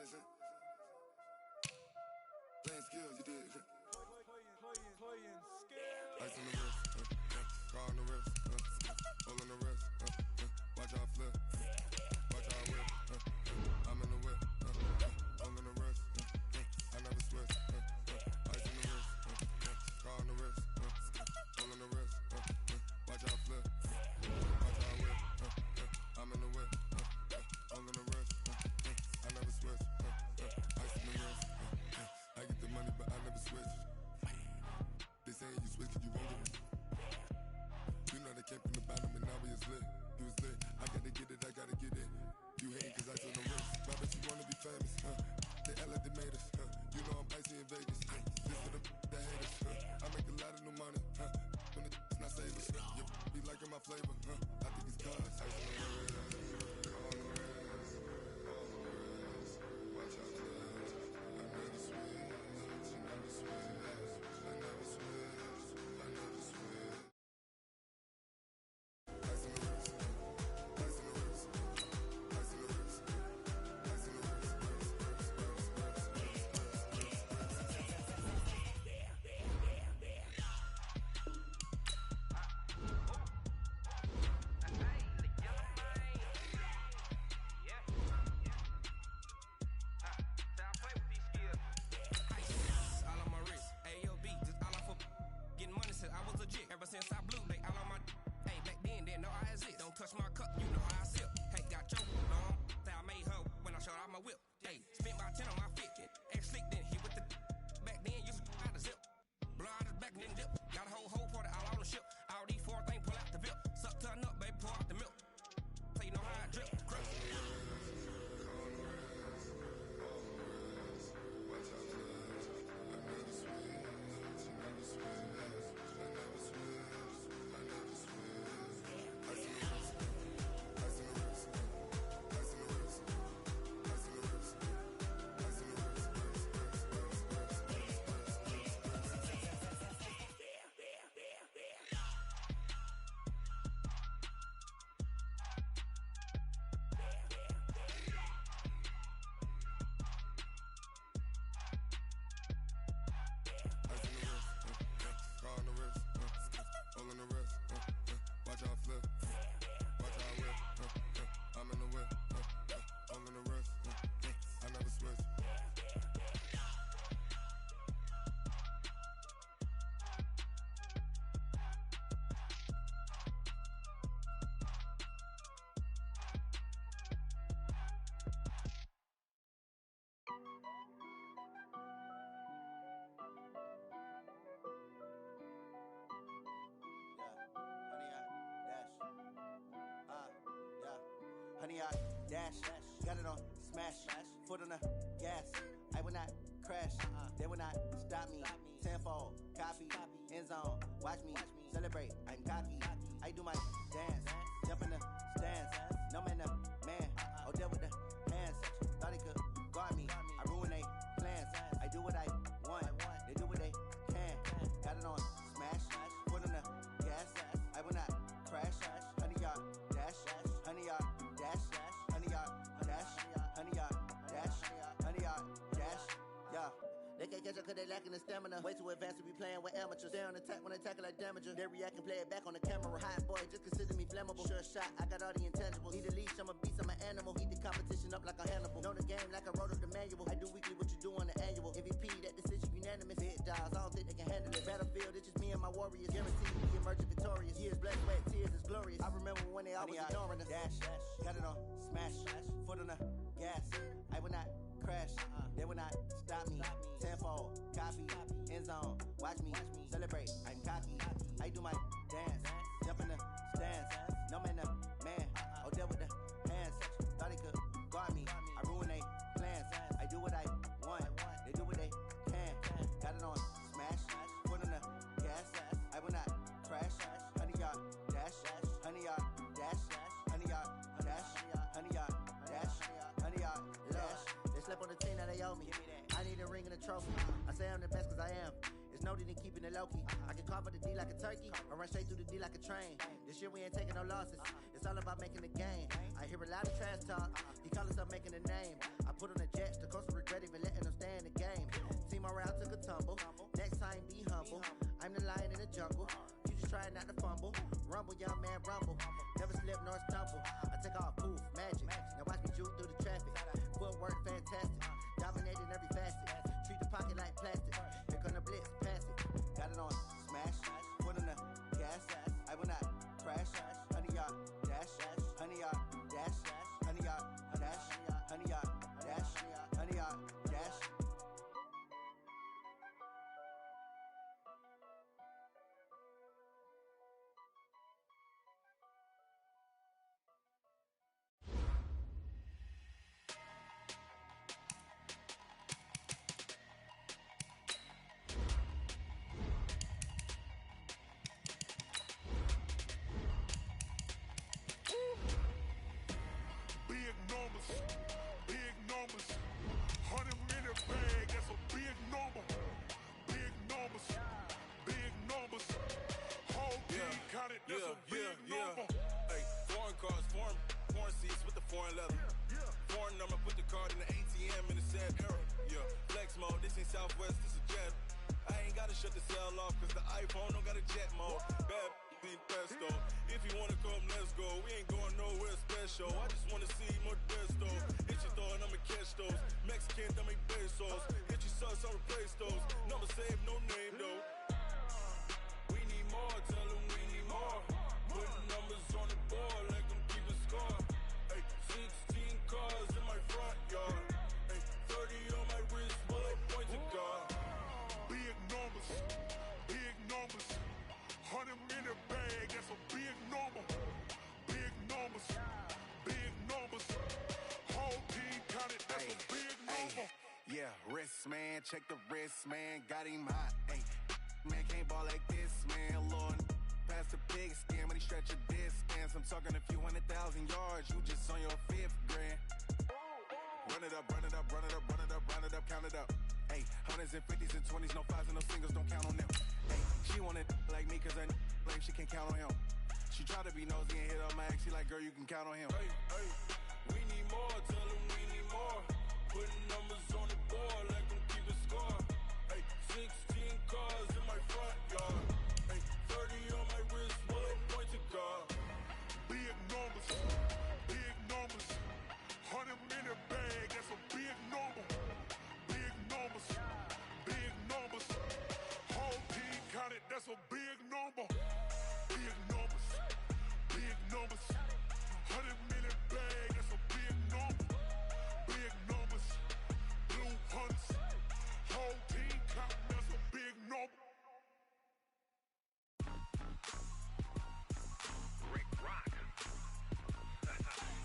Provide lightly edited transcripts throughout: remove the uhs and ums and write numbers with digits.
saying? Playing skills, you dig? Playing skills. Ice on the wrist, car on the wrist, hole on the wrist, watch how I flip, watch how I whip, I'm in the whip, hole on the wrist, I never switch, ice on the wrist, car on the wrist, hole on the wrist, watch how I flip, watch how I whip, I'm in the whip, hole on the wrist, I never switch, ice on the wrist, I get the money but I never switch. They saying you switch cause you won't get it. You know they came from the bottom and now we is lit. You was lit, I gotta get it, I gotta get it. You hate cause I took no risks. But I bet you wanna be famous, They act like they made us, You know I'm icy in Vegas, This for the that hate us, I make a lot of new money, When the not save us, You be liking my flavor, I think it's cause ice on the wrist, on the wrist, on the wrist. Watch out for that, I never switch, I never switch. I never switch, I never switch. Ice on the wrist, ice on the wrist, ice on the wrist, ice on the wrist, I was legit ever since I blew. They all on my. Hey, back then didn't know I exist. Don't touch my cup, you know how I sip. Hey, got choked on. Say I made her when I showed out my whip. Hey, spent my 10 on my fit. Ex slick then hit with the. Back then used to out the zip. Blow out his back and then dip. Got a whole party all on the ship. All these four things pull out the VIP. Suck turn up, baby, pour out the milk. So you know how I drip. Crush. Honey, I dash, got it on smash, foot on the gas. I will not crash, they will not stop me. Tenfold, copy, end zone, watch me celebrate. I'm cocky, I do my dance, jump in the stands. No man, man, oh there with the hands. Thought he could guard me, I ruin they plans. I do what I want, they do what they can. Got it on smash, foot on the gas. I will not crash, honey, y'all dash, honey, y'all dash, honey, y'all dash, honey, y'all dash, honey, y'all dash, yeah. They can't catch up cause they lacking the stamina. Way too advanced to be playing with amateurs. Stay on attack when they tackle like damager. They react and play it back on the camera. Hot boy, just consider me flammable. Sure shot, I got all the intangibles. Need a leash, I'm a beast, I'm an animal. Eat the competition up like a Hannibal. Know the game like I wrote up the manual. I do weekly what you do on the annual. MVP, that decision unanimous. Hit dials, I don't think they can handle it. Battlefield, it's just me and my warriors. Guaranteed we emerge victorious. Years blood, sweat, tears is glorious. I remember when they always ignoring us. Dash, got it on smash, foot on the gas. I will not crash, they will not stop me. Tenfold, copy, end zone, watch me celebrate. I'm cocky, I do my dance, jump in the stands. No man, man, oh there with the hands. Thought he could guard me, I ruin they plans. I do what I want, they do what they can. Got it on smash, foot on the gas. I will not crash, honey, y'all dash, honey, y'all dash, honey, y'all dash, honey, y'all dash, honey, y'all dash. They slept on the team that they owe me. I need a ring and a trophy. I say I'm the best cause I am. It's noted in keeping it it low-key. I can carve up the D like a turkey, or run straight through the D like a train. This year we ain't taking no losses. It's all about making the game. I hear a lot of trash talk. He call himself making a name. I put on the Jets, the coast regret even letting them stay in the game. Team around took a tumble. Next time be humble. I'm the lion in the jungle. You just trying not to fumble. Rumble, young man, rumble. Never slip nor stumble. I take off, poof, magic. Now watch me juke through the traffic. Footwork fantastic. Dominating every facet. Treat the pocket like plastic. Here come the blitz, pass it. Got it on smash. Put on the gas. I will not crash. 100-yard dash. 100-yard dash. 100-yard dash. 100-yard dash. 100-yard dash. Big numbers, 100-minute bag, that's a big number. Big numbers, whole team counted, that's a big number. Hey, foreign cars, foreign seats with the foreign leather. Foreign number, put the card in the ATM in the sad era. Yeah, flex mode, this ain't Southwest, this is jet. I ain't gotta shut the cell off, cause the iPhone don't got a jet mode. Bad need pesto. If you wanna come, let's go. We ain't going nowhere special. I just wanna see more desto. Hit your throw and I'ma catch those. Mexican, I make pesos. Hit your sauce, I'll replace those. Number save, no name though. We need more, tell them we need more. Putting numbers on the board, like them keep a score. Hey, 16 cars in my front yard. Hey, 30 on my wrist, bullet point to God. Big numbers, 100-minute bag, that's a big number. Big numbers, whole team counted, that's a big number. Yeah, wrist, man, check the wrist, man, got him hot, ayy. Man, can't ball like this, man, Lord. Past the big skin when he stretch a distance. I'm talking a few 100,000 yards, you just on your 5th grand. Run it up, count it up. Ayy, hundreds and 50s and 20s, no 5s and no singles, don't count on them. Ayy, she wanted like me cause her lame, she can't count on him. She tried to be nosy and hit up my ex, she like, girl, you can count on him. Hey, we need more, tell them we need more. Putting numbers on the board, like them keep a score. Hey, 16 cars in my front yard. Hey, 30 on my wrist, bullet point to God. Big numbers, 100-minute bag, that's a big number. Big numbers, whole team counted, that's a big number. Big numbers, 100-minute bag, that's a big number. Big numbers, blue hunts, whole team counting, that's a big number. Rick Rock.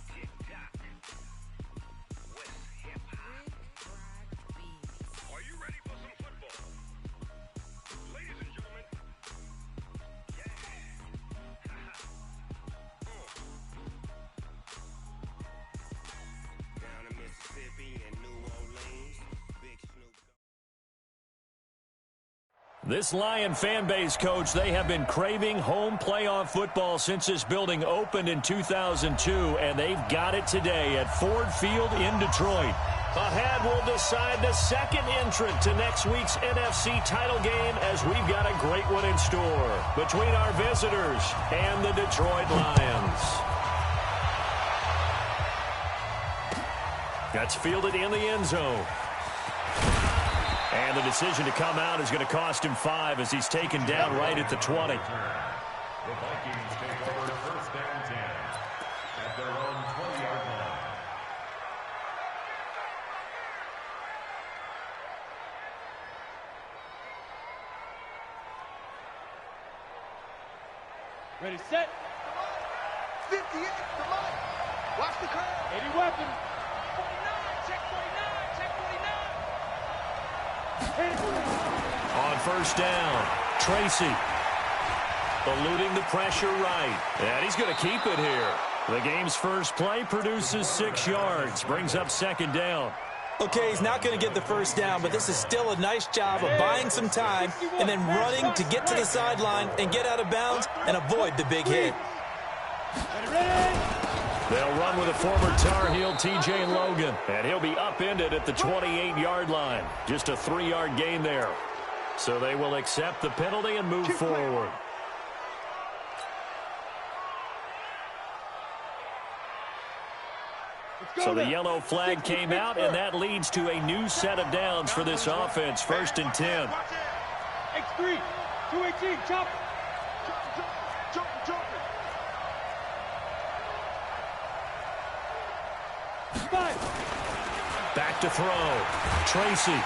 TikTok. West Hip Hop. Are you ready for some football? Ladies and gentlemen. Yeah. Down in Mississippi and New Orleans. Big Snoop. This Lion fan base, Coach, they have been craving home playoff football since this building opened in 2002, and they've got it today at Ford Field in Detroit. Ahead, we'll decide the second entrant to next week's NFC title game as we've got a great one in store between our visitors and the Detroit Lions. That's fielded in the end zone. And the decision to come out is going to cost him 5 as he's taken down right at the 20. The Vikings take over first and 10 at their own 20-yard line. Ready, set. 58, come on. Watch the curve. 80 weapon. 49, check 49, check 49. On first down, Tracy eluding the pressure right. And he's going to keep it here. The game's first play produces 6 yards, brings up second down. Okay, he's not going to get the first down, but this is still a nice job of buying some time and then running to get to the sideline and get out of bounds and avoid the big hit. They'll run with a former Tar Heel, T.J. Logan, and he'll be upended at the 28-yard line. Just a 3-yard gain there. So they will accept the penalty and move forward. So the yellow flag came out, and that leads to a new set of downs for this offense. 1st and 10. X3, 218, jump. Back to throw. Tracy.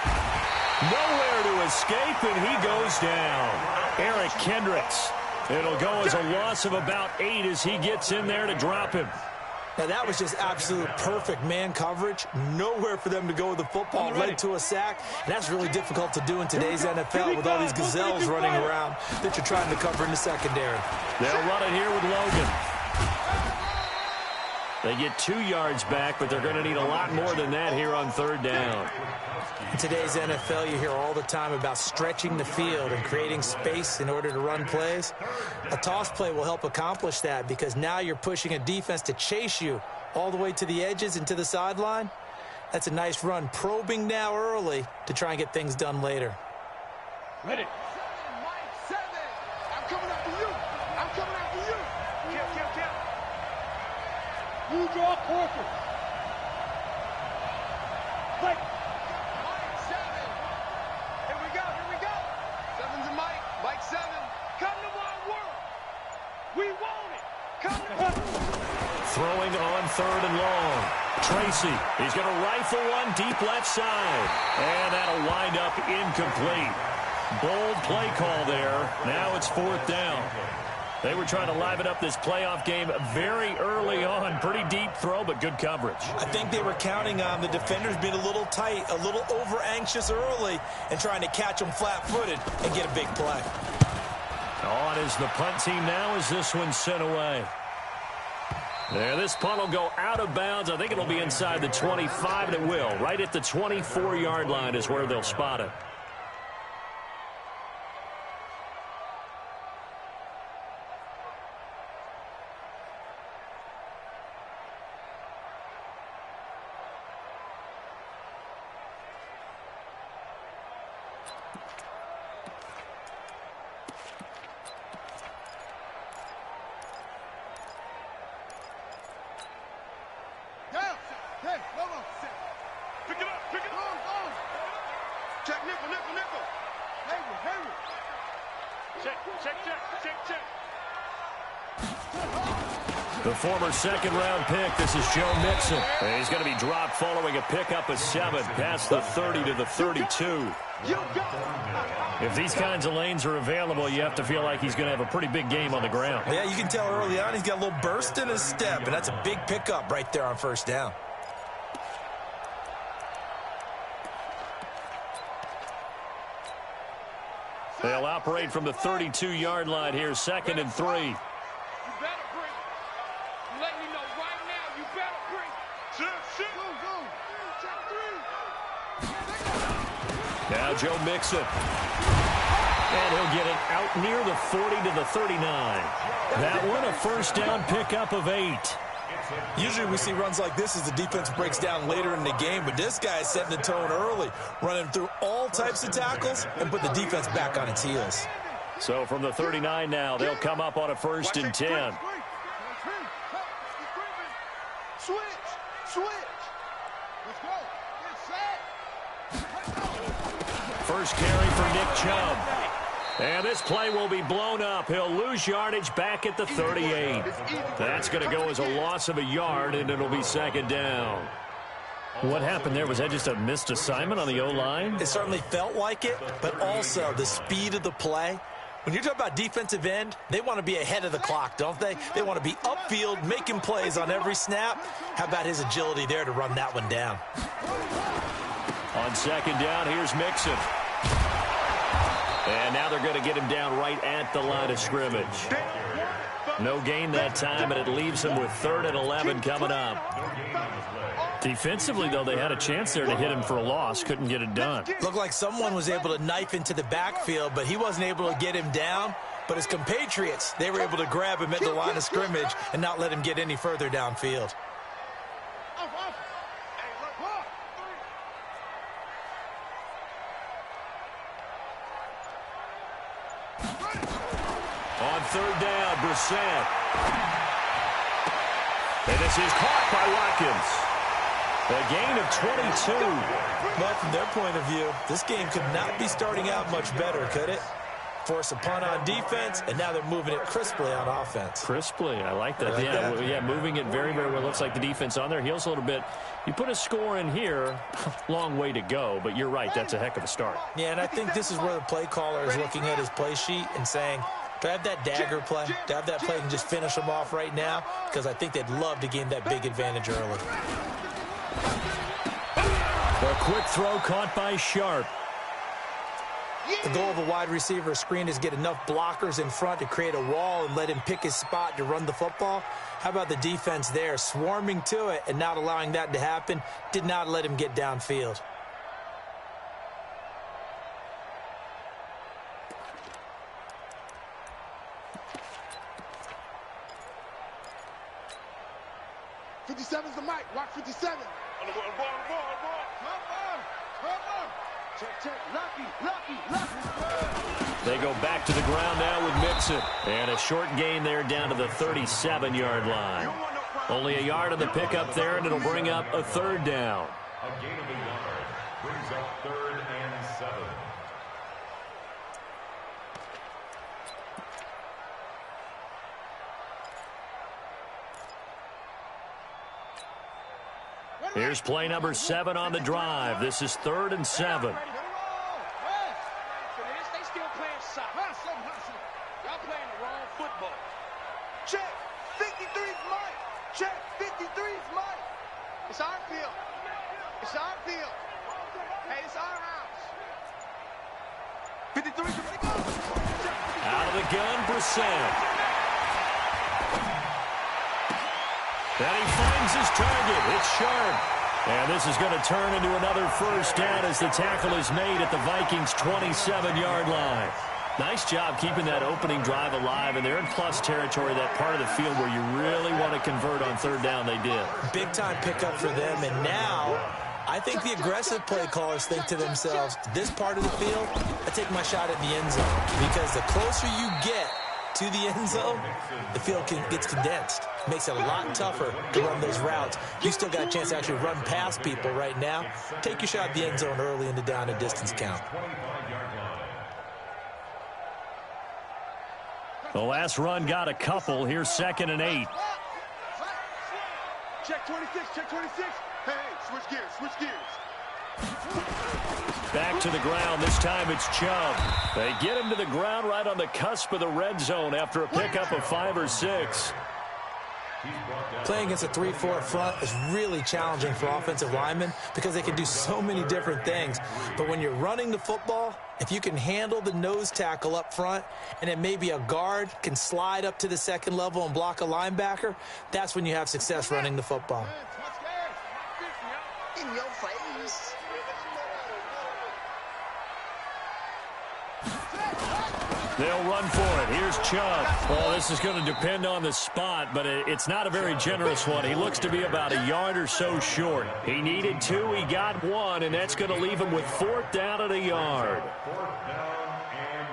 Nowhere to escape, and he goes down. Eric Kendricks. It'll go as a loss of about 8 as he gets in there to drop him. Now, that was just absolute perfect man coverage. Nowhere for them to go with the football. Led to a sack. And that's really difficult to do in today's NFL with all these gazelles running around that you're trying to cover in the secondary. They'll run it here with Logan. They get 2 yards back, but they're going to need a lot more than that here on 3rd down. In today's NFL, you hear all the time about stretching the field and creating space in order to run plays. A toss play will help accomplish that because now you're pushing a defense to chase you all the way to the edges and to the sideline. That's a nice run, probing now early to try and get things done later. Ready. I'm coming after you. I'm coming after you. Count. You draw quarter. Like. Here we go. 7's a Mike. Mike 7. Come to my world. We want it. Come to Throwing on 3rd and long. Tracy, he's going to rifle one deep left side. And that'll wind up incomplete. Bold play call there. Now it's 4th down. They were trying to liven up this playoff game very early on. Pretty deep throw, but good coverage. I think they were counting on the defenders being a little tight, a little over-anxious early, and trying to catch them flat-footed and get a big play. On is the punt team now as this one's sent away. There, this punt will go out of bounds. I think it'll be inside the 25, and it will. Right at the 24-yard line is where they'll spot it. The former second-round pick, this is Joe Mixon. And he's going to be dropped following a pickup of 7 past the 30 to the 32. If these kinds of lanes are available, you have to feel like he's going to have a pretty big game on the ground. Yeah, you can tell early on he's got a little burst in his step, and that's a big pickup right there on 1st down. They'll operate from the 32-yard line here, 2nd and 3. Now Joe Mixon. And he'll get it out near the 40 to the 39. That one a 1st down pickup of 8. Usually we see runs like this as the defense breaks down later in the game, but this guy is setting the tone early, running through all types of tackles and put the defense back on its heels. So from the 39 now, they'll come up on a 1st and 10. Switch. Let's go. Get set. First carry for Nick Chubb. And this play will be blown up. He'll lose yardage back at the 38. That's going to go as a loss of a yard, and it'll be 2nd down. What happened there? Was that just a missed assignment on the O-line? It certainly felt like it, but also the speed of the play. When you're talking about defensive end, they want to be ahead of the clock, don't they? They want to be upfield, making plays on every snap. How about his agility there to run that one down? On 2nd down, here's Mixon. And now they're going to get him down right at the line of scrimmage. No gain that time, and it leaves him with 3rd and 11 coming up. Defensively, though, they had a chance there to hit him for a loss. Couldn't get it done. Looked like someone was able to knife into the backfield, but he wasn't able to get him down. But his compatriots, they were able to grab him at the line of scrimmage and not let him get any further downfield. On 3rd down, Brissett. And this is caught by Watkins. A gain of 22. Well, from their point of view, this game could not be starting out much better, could it? Force a punt on defense, and now they're moving it crisply on offense. Crisply, I like that. Yeah, moving it very, very well. Looks like the defense on their heels a little bit. You put a score in here, long way to go, but you're right, that's a heck of a start. Yeah, and I think this is where the play caller is looking at his play sheet and saying, do I have that dagger play? Do I have that play and just finish them off right now? Because I think they'd love to gain that big advantage early. A quick throw caught by Sharp. The goal of a wide receiver screen is get enough blockers in front to create a wall and let him pick his spot to run the football. How about the defense there, swarming to it and not allowing that to happen? Did not let him get downfield. '57's the mic. Rock 57. On the ball. Check. Lucky. They go back to the ground now with Mixon. And a short gain there down to the 37-yard line. Only a yard on the pickup there, and it'll bring up a 3rd down. A gain of a yard brings up 3rd and 7. Here's play number 7 on the drive. This is 3rd and 7. They still playing soccer. Y'all playing the wrong football. Check. 53's Mike. Check. 53's Mike. It's our field. Hey, it's our house. 53's ready to go. Out of the gun, Brissett. And he finds his target. It's Sharp. And this is going to turn into another 1st down as the tackle is made at the Vikings' 27-yard line. Nice job keeping that opening drive alive, and they're in plus territory, that part of the field where you really want to convert on 3rd down. They did. Big-time pickup for them, and now I think the aggressive play callers think to themselves, this part of the field, I take my shot at the end zone, because the closer you get to the end zone, the field gets condensed. Makes it a lot tougher to run those routes. You still got a chance to actually run past people right now. Take your shot at the end zone early in the down and distance count. The last run got a couple. Here's 2nd and 8. Check 26. Hey, switch gears. Back to the ground. This time it's Chubb. They get him to the ground right on the cusp of the red zone after a pickup of 5 or 6. Playing against a 3-4 front is really challenging for offensive linemen because they can do so many different things. But when you're running the football, if you can handle the nose tackle up front and then maybe a guard can slide up to the 2nd level and block a linebacker, that's when you have success running the football. In your face. They'll run for it. Here's Chubb. Well, this is going to depend on the spot, but it's not a very generous one. He looks to be about a yard or so short. He needed 2. He got 1, and that's going to leave him with 4th down at a yard. 4th down and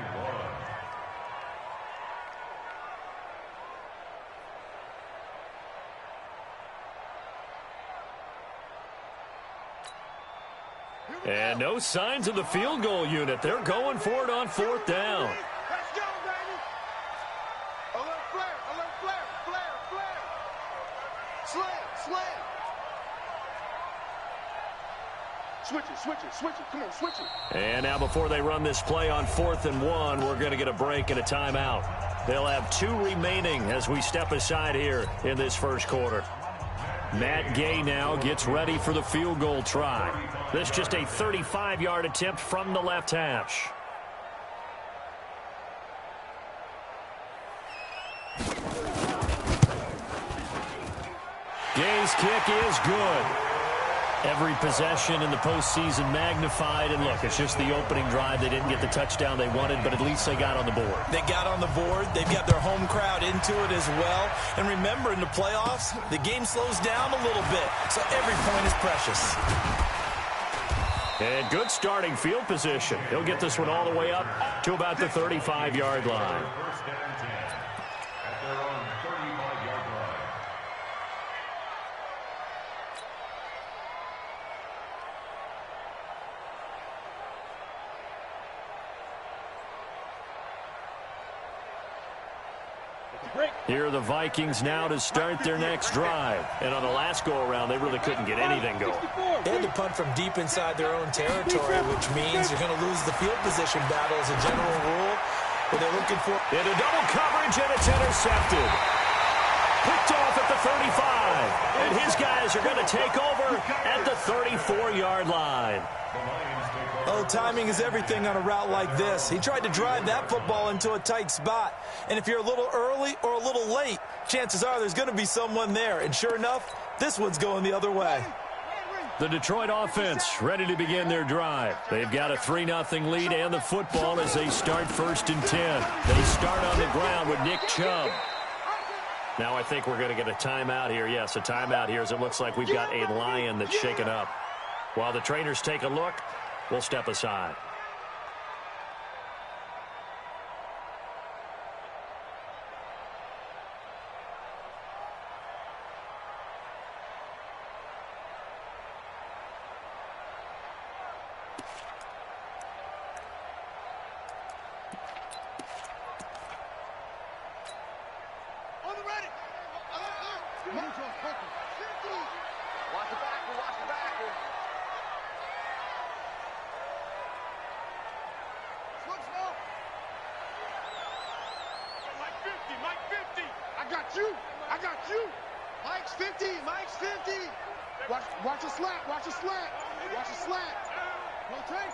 1. And no signs of the field goal unit. They're going for it on 4th down. Let's go, baby. Alert flare. Slam. Switch it. Come on, switch it. And now before they run this play on 4th and 1, we're going to get a break and a timeout. They'll have 2 remaining as we step aside here in this 1st quarter. Matt Gay now gets ready for the field goal try. This just a 35-yard attempt from the left hash. Gay's kick is good. Every possession in the postseason magnified. And look, it's just the opening drive. They didn't get the touchdown they wanted, but at least they got on the board. They got on the board. They've got their home crowd into it as well. And remember, in the playoffs, the game slows down a little bit. So every point is precious. And good starting field position. He'll get this one all the way up to about the 35-yard line. First and 10 at their own 35-yard line. Here are the Vikings now to start their next drive. And on the last go-around, they really couldn't get anything going. They had to punt from deep inside their own territory, which means you're going to lose the field position battle as a general rule. But they're looking for... Into double coverage, and it's intercepted. Picked off at the 35. And his guys are going to take over at the 34-yard line. Oh, timing is everything on a route like this. He tried to drive that football into a tight spot. And if you're a little early or a little late, chances are there's going to be someone there. And sure enough, this one's going the other way. The Detroit offense ready to begin their drive. They've got a 3-0 lead and the football as they start 1st and 10. They start on the ground with Nick Chubb. Now I think we're going to get a timeout here. Yes, a timeout here as it looks like we've got a Lion that's shaken up. While the trainers take a look, we'll step aside. Watch a slant. Watch a slant. Watch a slant. Rotate.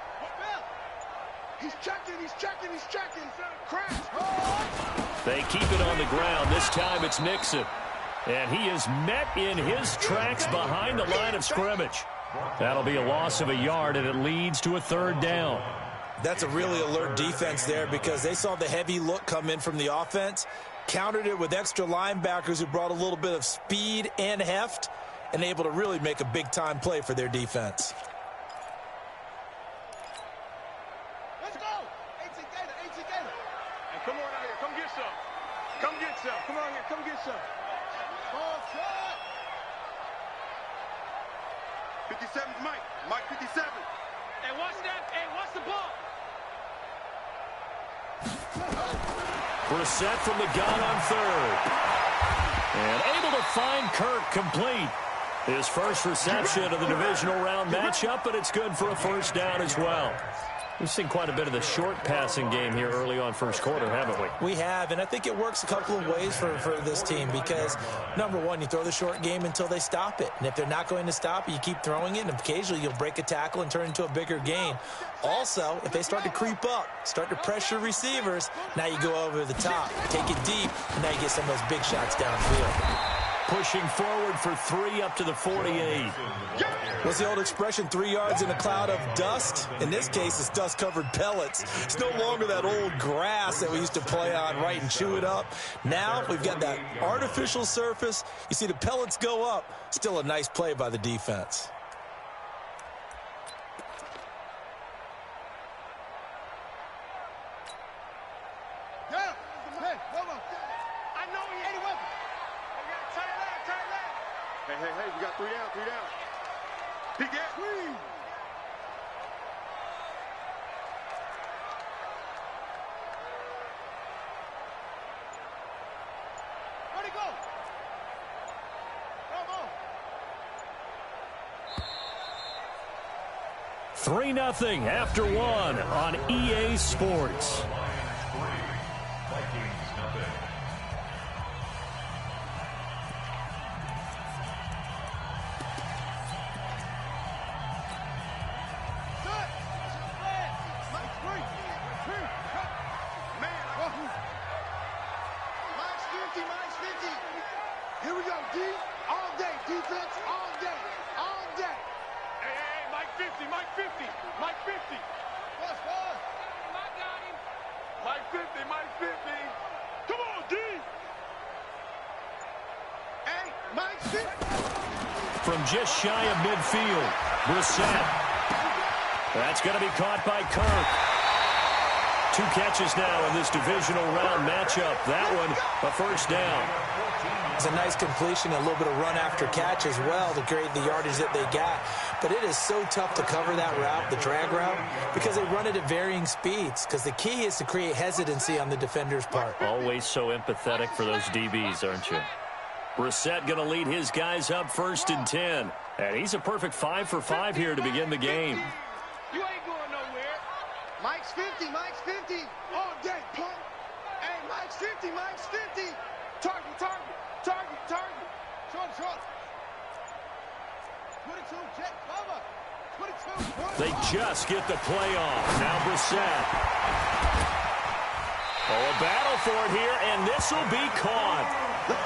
He's checking. Crash. Oh. They keep it on the ground. This time it's Nixon. And he is met in his tracks behind the line of scrimmage. That'll be a loss of a yard, and it leads to a 3rd down. That's a really alert defense there because they saw the heavy look come in from the offense, countered it with extra linebackers who brought a little bit of speed and heft, and able to really make a big-time play for their defense. Let's go! 18 Gator. Hey, come on out here. Come get some. Come get some. Come on here. Come get some. Ball shot. 57's Mike. Mike 57. Hey, watch that. Hey, watch the ball. Brissett from the gun on 3rd. And able to find Kirk complete. His first reception of the divisional round matchup, but it's good for a 1st down as well. We've seen quite a bit of the short passing game here early on 1st quarter, haven't we? We have, and I think it works a couple of ways for this team because, number one, you throw the short game until they stop it. And if they're not going to stop it, you keep throwing it, and occasionally you'll break a tackle and turn it into a bigger gain. Also, if they start to creep up, start to pressure receivers, now you go over the top, take it deep, and now you get some of those big shots downfield. Pushing forward for 3 up to the 48. What's the old expression, 3 yards in a cloud of dust? In this case, it's dust-covered pellets. It's no longer that old grass that we used to play on, right, and chew it up. Now we've got that artificial surface. You see the pellets go up. Still a nice play by the defense. Hey, we got 3 down. Pick it. Where'd he go? Come on. 3-0 after 1 on EA Sports. Here we go, D. All day, defense, all day, all day. Hey, Mike 50, Mike 50, Mike 50. What's what? I got him. Mike 50, Mike 50. Come on, D. Hey, Mike 50. From just shy of midfield, Brissett. That's going to be caught by Kirk. 2 catches now in this divisional round matchup. That one, a first down. It's a nice completion, a little bit of run after catch as well to create the yardage that they got. But it is so tough to cover that route, the drag route, because they run it at varying speeds. Because the key is to create hesitancy on the defender's part. Always so empathetic for those DBs, aren't you? Brissett going to lead his guys up 1st and 10. And he's a perfect 5 for 5 here to begin the game. You ain't going nowhere. Mike's 50, Mike's 50. All day, punk. Hey, Mike's 50, Mike's 50. Target, target, target, target. Short. 22, jet cover. 22. They just get the play off. Now Brissett. Oh, a battle for it here, and this will be caught.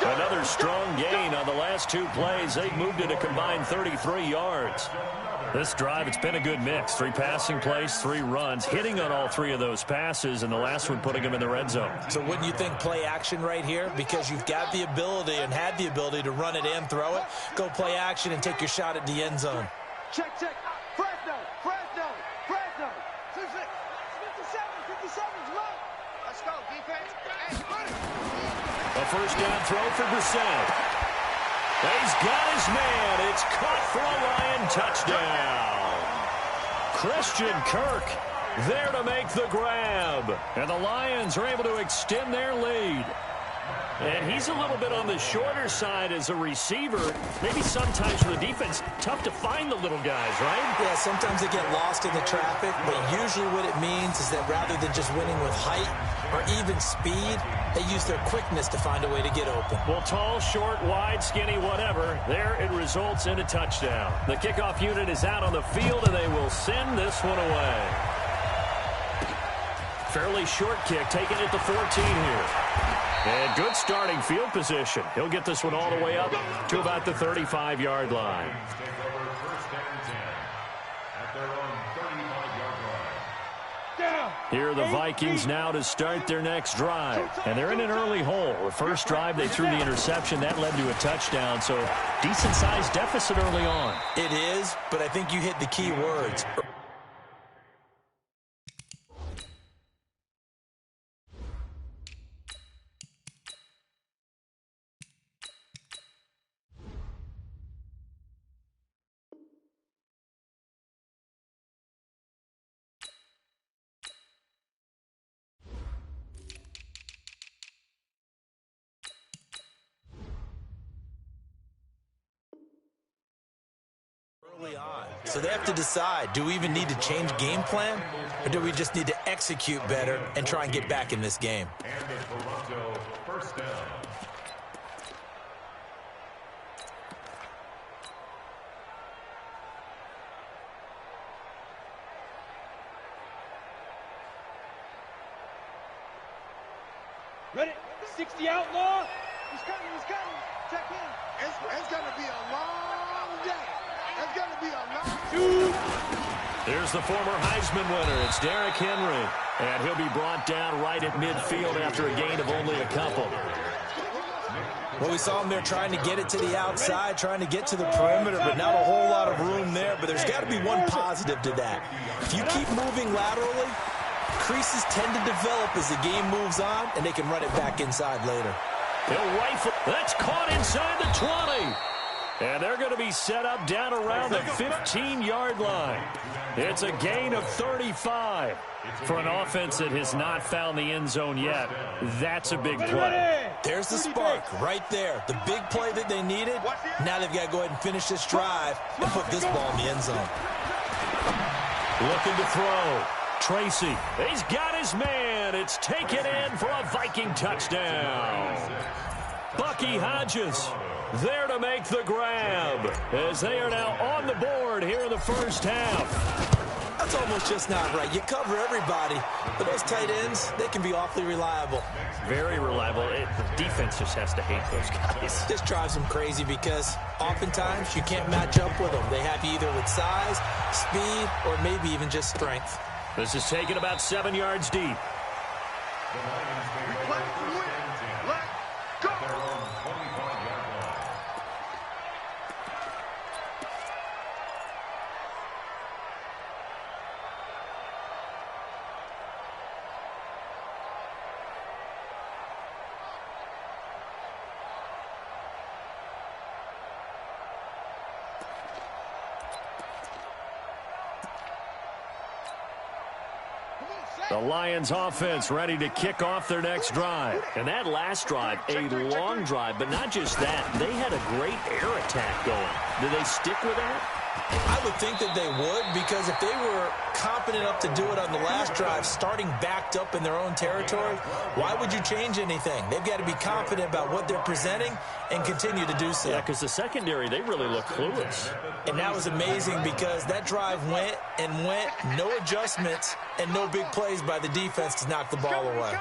Another strong gain on the last 2 plays. They've moved it a combined 33 yards. This drive, it's been a good mix. 3 passing plays, 3 runs, hitting on all 3 of those passes, and the last one putting them in the red zone. So wouldn't you think play action right here? Because you've got the ability and had the ability to run it and throw it. Go play action and take your shot at the end zone. Check. Fresno. 57, 57's low. Let's go, defense. Hey, buddy. A first down throw for Brissett. He's got his man. It's caught for a Lion touchdown. Christian Kirk there to make the grab. And the Lions are able to extend their lead. And he's a little bit on the shorter side as a receiver. Maybe sometimes for the defense, tough to find the little guys, right? Yeah, sometimes they get lost in the traffic, but usually what it means is that rather than just winning with height or even speed, they use their quickness to find a way to get open. Well, tall, short, wide, skinny, whatever, there it results in a touchdown. The kickoff unit is out on the field, and they will send this one away. Fairly short kick, taking it to 14 here. And good starting field position. He'll get this one all the way up to about the 35-yard line. Here are the Vikings now to start their next drive. And they're in an early hole. The first drive, they threw the interception. That led to a touchdown, so decent-sized deficit early on. It is, but I think you hit the key words. So they have to decide, do we even need to change game plan, or do we just need to execute better and try and get back in this game? And the Toronto first down. Ready? 60 outlaw. He's coming. Check in. It's going to be a long day. It's going to be a long day. There's the former Heisman winner. It's Derrick Henry. And he'll be brought down right at midfield after a gain of only a couple. Well, we saw him there trying to get it to the outside, trying to get to the perimeter, but not a whole lot of room there. But there's got to be one positive to that. If you keep moving laterally, creases tend to develop as the game moves on, and they can run it back inside later. He'll rifle. That's caught inside the 20. And they're going to be set up down around the 15-yard line. It's a gain of 35. For an offense that has not found the end zone yet, that's a big play. There's the spark right there. The big play that they needed. Now they've got to go ahead and finish this drive and put this ball in the end zone. Looking to throw. Tracy, he's got his man. It's taken in for a Viking touchdown. Bucky Hodges there to make the grab as they are now on the board here in the first half. That's almost just not right. You cover everybody, but those tight ends, they can be awfully reliable. Very reliable. The defense just has to hate those guys. Just drives them crazy because oftentimes you can't match up with them. They have you either with size, speed, or maybe even just strength. This is taken about 7 yards deep. The Lions offense ready to kick off their next drive. And that last drive, a long drive, but not just that. They had a great air attack going. Do they stick with that? I would think that they would, because if they were confident enough to do it on the last drive, starting backed up in their own territory, why would you change anything? They've got to be confident about what they're presenting and continue to do so. Yeah, because the secondary, they really look clueless. And that was amazing because that drive went and went, no adjustments and no big plays by the defense to knock the ball away.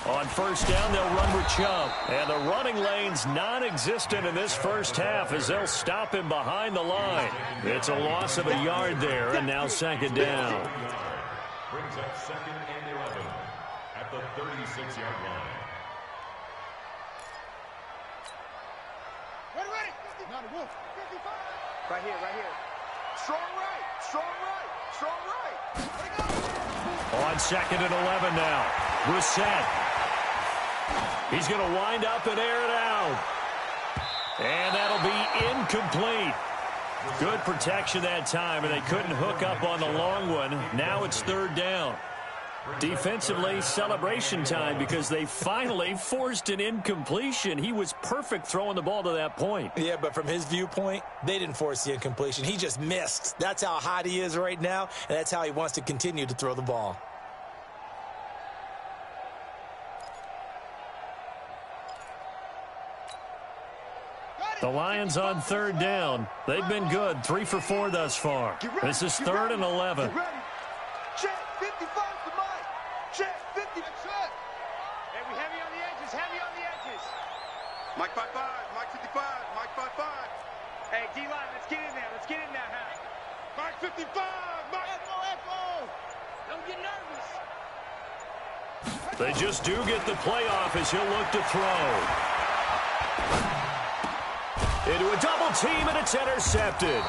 On first down, they'll run with Chubb. And the running lane's non-existent in this first half as they'll stop him behind the line. It's a loss of a yard there, and now second down. Brings up 2nd and 11 at the 36-yard line. Ready. Right here. Strong right. On 2nd and 11 now. Brissett. He's going to wind up and air it out. And that'll be incomplete. Good protection that time, and they couldn't hook up on the long one. Now it's 3rd down. Defensively, celebration time because they finally forced an incompletion. He was perfect throwing the ball to that point. Yeah, but from his viewpoint, they didn't force the incompletion. He just missed. That's how hot he is right now, and that's how he wants to continue to throw the ball. The Lions on 3rd down. They've been good, 3 for 4 thus far. This is 3rd and 11. Check 55 to Mike. Check 50. Hey, we heavy on the edges. Mike 55, Mike 55, Mike 55. Hey, D-line, let's get in there, huh? Mike 55, Mike. Echo. Don't get nervous. They just do get the playoff as he'll look to throw. Into a double team, and it's intercepted.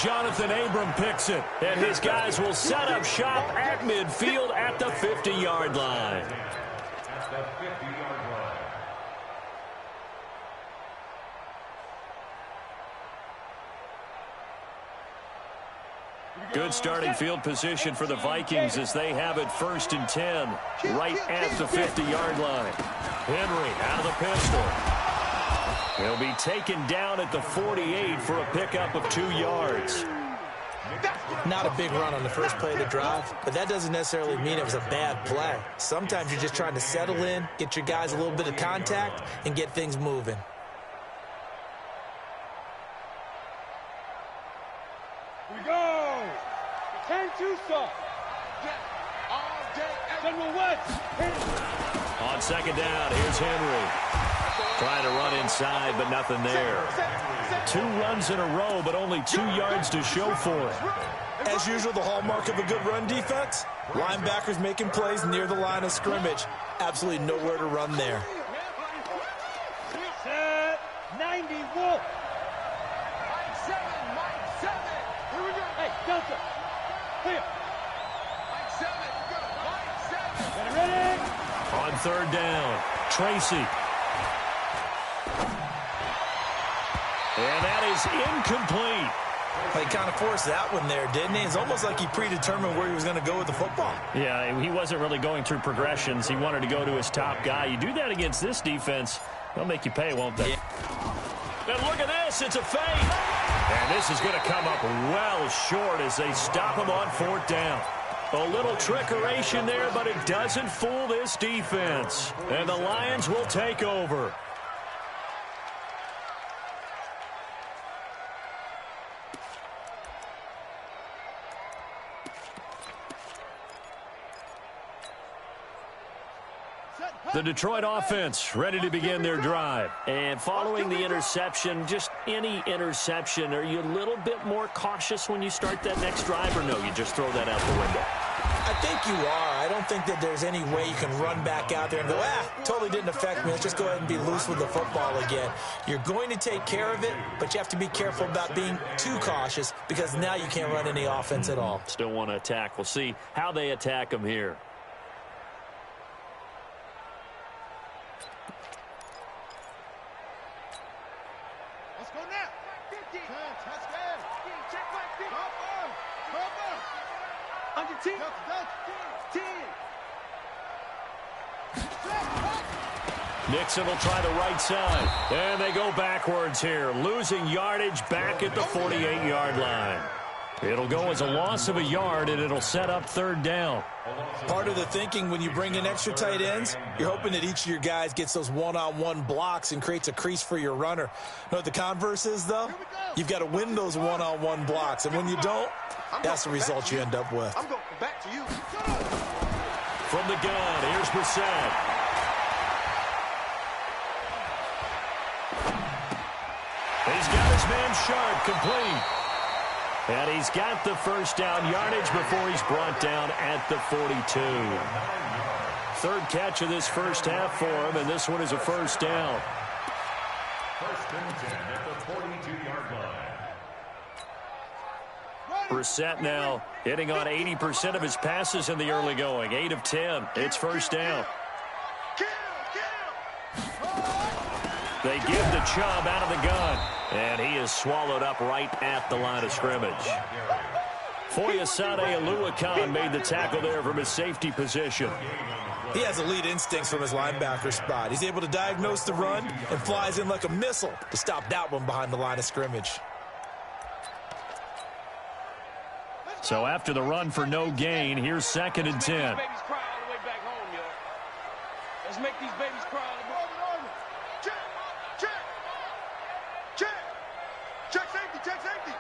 Jonathan Abram picks it, and his guys will set up shop at midfield at the 50-yard line. At the 50-yard line. Good starting field position for the Vikings as they have it 1st and 10, right at the 50-yard line. Henry out of the pistol. He'll be taken down at the 48 for a pickup of 2 yards. Not a big run on the first play of the drive, but that doesn't necessarily mean it was a bad play. Sometimes you're just trying to settle in, get your guys a little bit of contact, and get things moving. Here we go. 10-2 stop. All day. General West. On 2nd down, here's Henry. Trying to run inside, but nothing there. 2 runs in a row, but only 2 yards to show for it. As usual, the hallmark of a good run defense, linebackers making plays near the line of scrimmage. Absolutely nowhere to run there. Set 90 Wolf. Mike 7. Here we go. Hey, Delta. Clear. Mike 7. Mike 7. Get it ready. On 3rd down, Tracy. And that is incomplete. He kind of forced that one there, didn't he? It's almost like he predetermined where he was going to go with the football. Yeah, he wasn't really going through progressions. He wanted to go to his top guy. You do that against this defense, they'll make you pay, won't they? Yeah. And look at this. It's a fake. And this is going to come up well short as they stop him on 4th down. A little trickeration there, but it doesn't fool this defense. And the Lions will take over. The Detroit offense ready to begin their drive. And following the interception, just any interception, are you a little bit more cautious when you start that next drive, or no, you just throw that out the window? I think you are. I don't think that there's any way you can run back out there and go, totally didn't affect me. Let's just go ahead and be loose with the football again. You're going to take care of it, but you have to be careful about being too cautious because now you can't run any offense at all. Still want to attack. We'll see how they attack them here. Let's go now. 50. Touchdown. Check my feet. Under 10. 10. Nixon will try the right side. And they go backwards here, losing yardage back at the 48-yard line. It'll go as a loss of a yard, and it'll set up third down. Part of the thinking when you bring in extra tight ends, you're hoping that each of your guys gets those one-on-one blocks and creates a crease for your runner. You know what the converse is, though? You've got to win those one-on-one blocks, and when you don't, that's the result you end up with. I'm going back to you. From the gun, here's Brissett. He's got his man Sharp complete. And he's got the first down yardage before he's brought down at the 42. Third catch of this first half for him, and this one is a first down. First and 10 at the 42-yard line. Brissett now hitting on 80% of his passes in the early going. 8 of 10. It's first down. They give the Chubb out of the gun, and he is swallowed up right at the line of scrimmage. Foyesade Oluwakan made the tackle there from his safety position. He has elite instincts from his linebacker spot. He's able to diagnose the run and flies in like a missile to stop that one behind the line of scrimmage. So after the run for no gain, here's second and 10. Let's make these babies cry all the way. Check safety, check safety.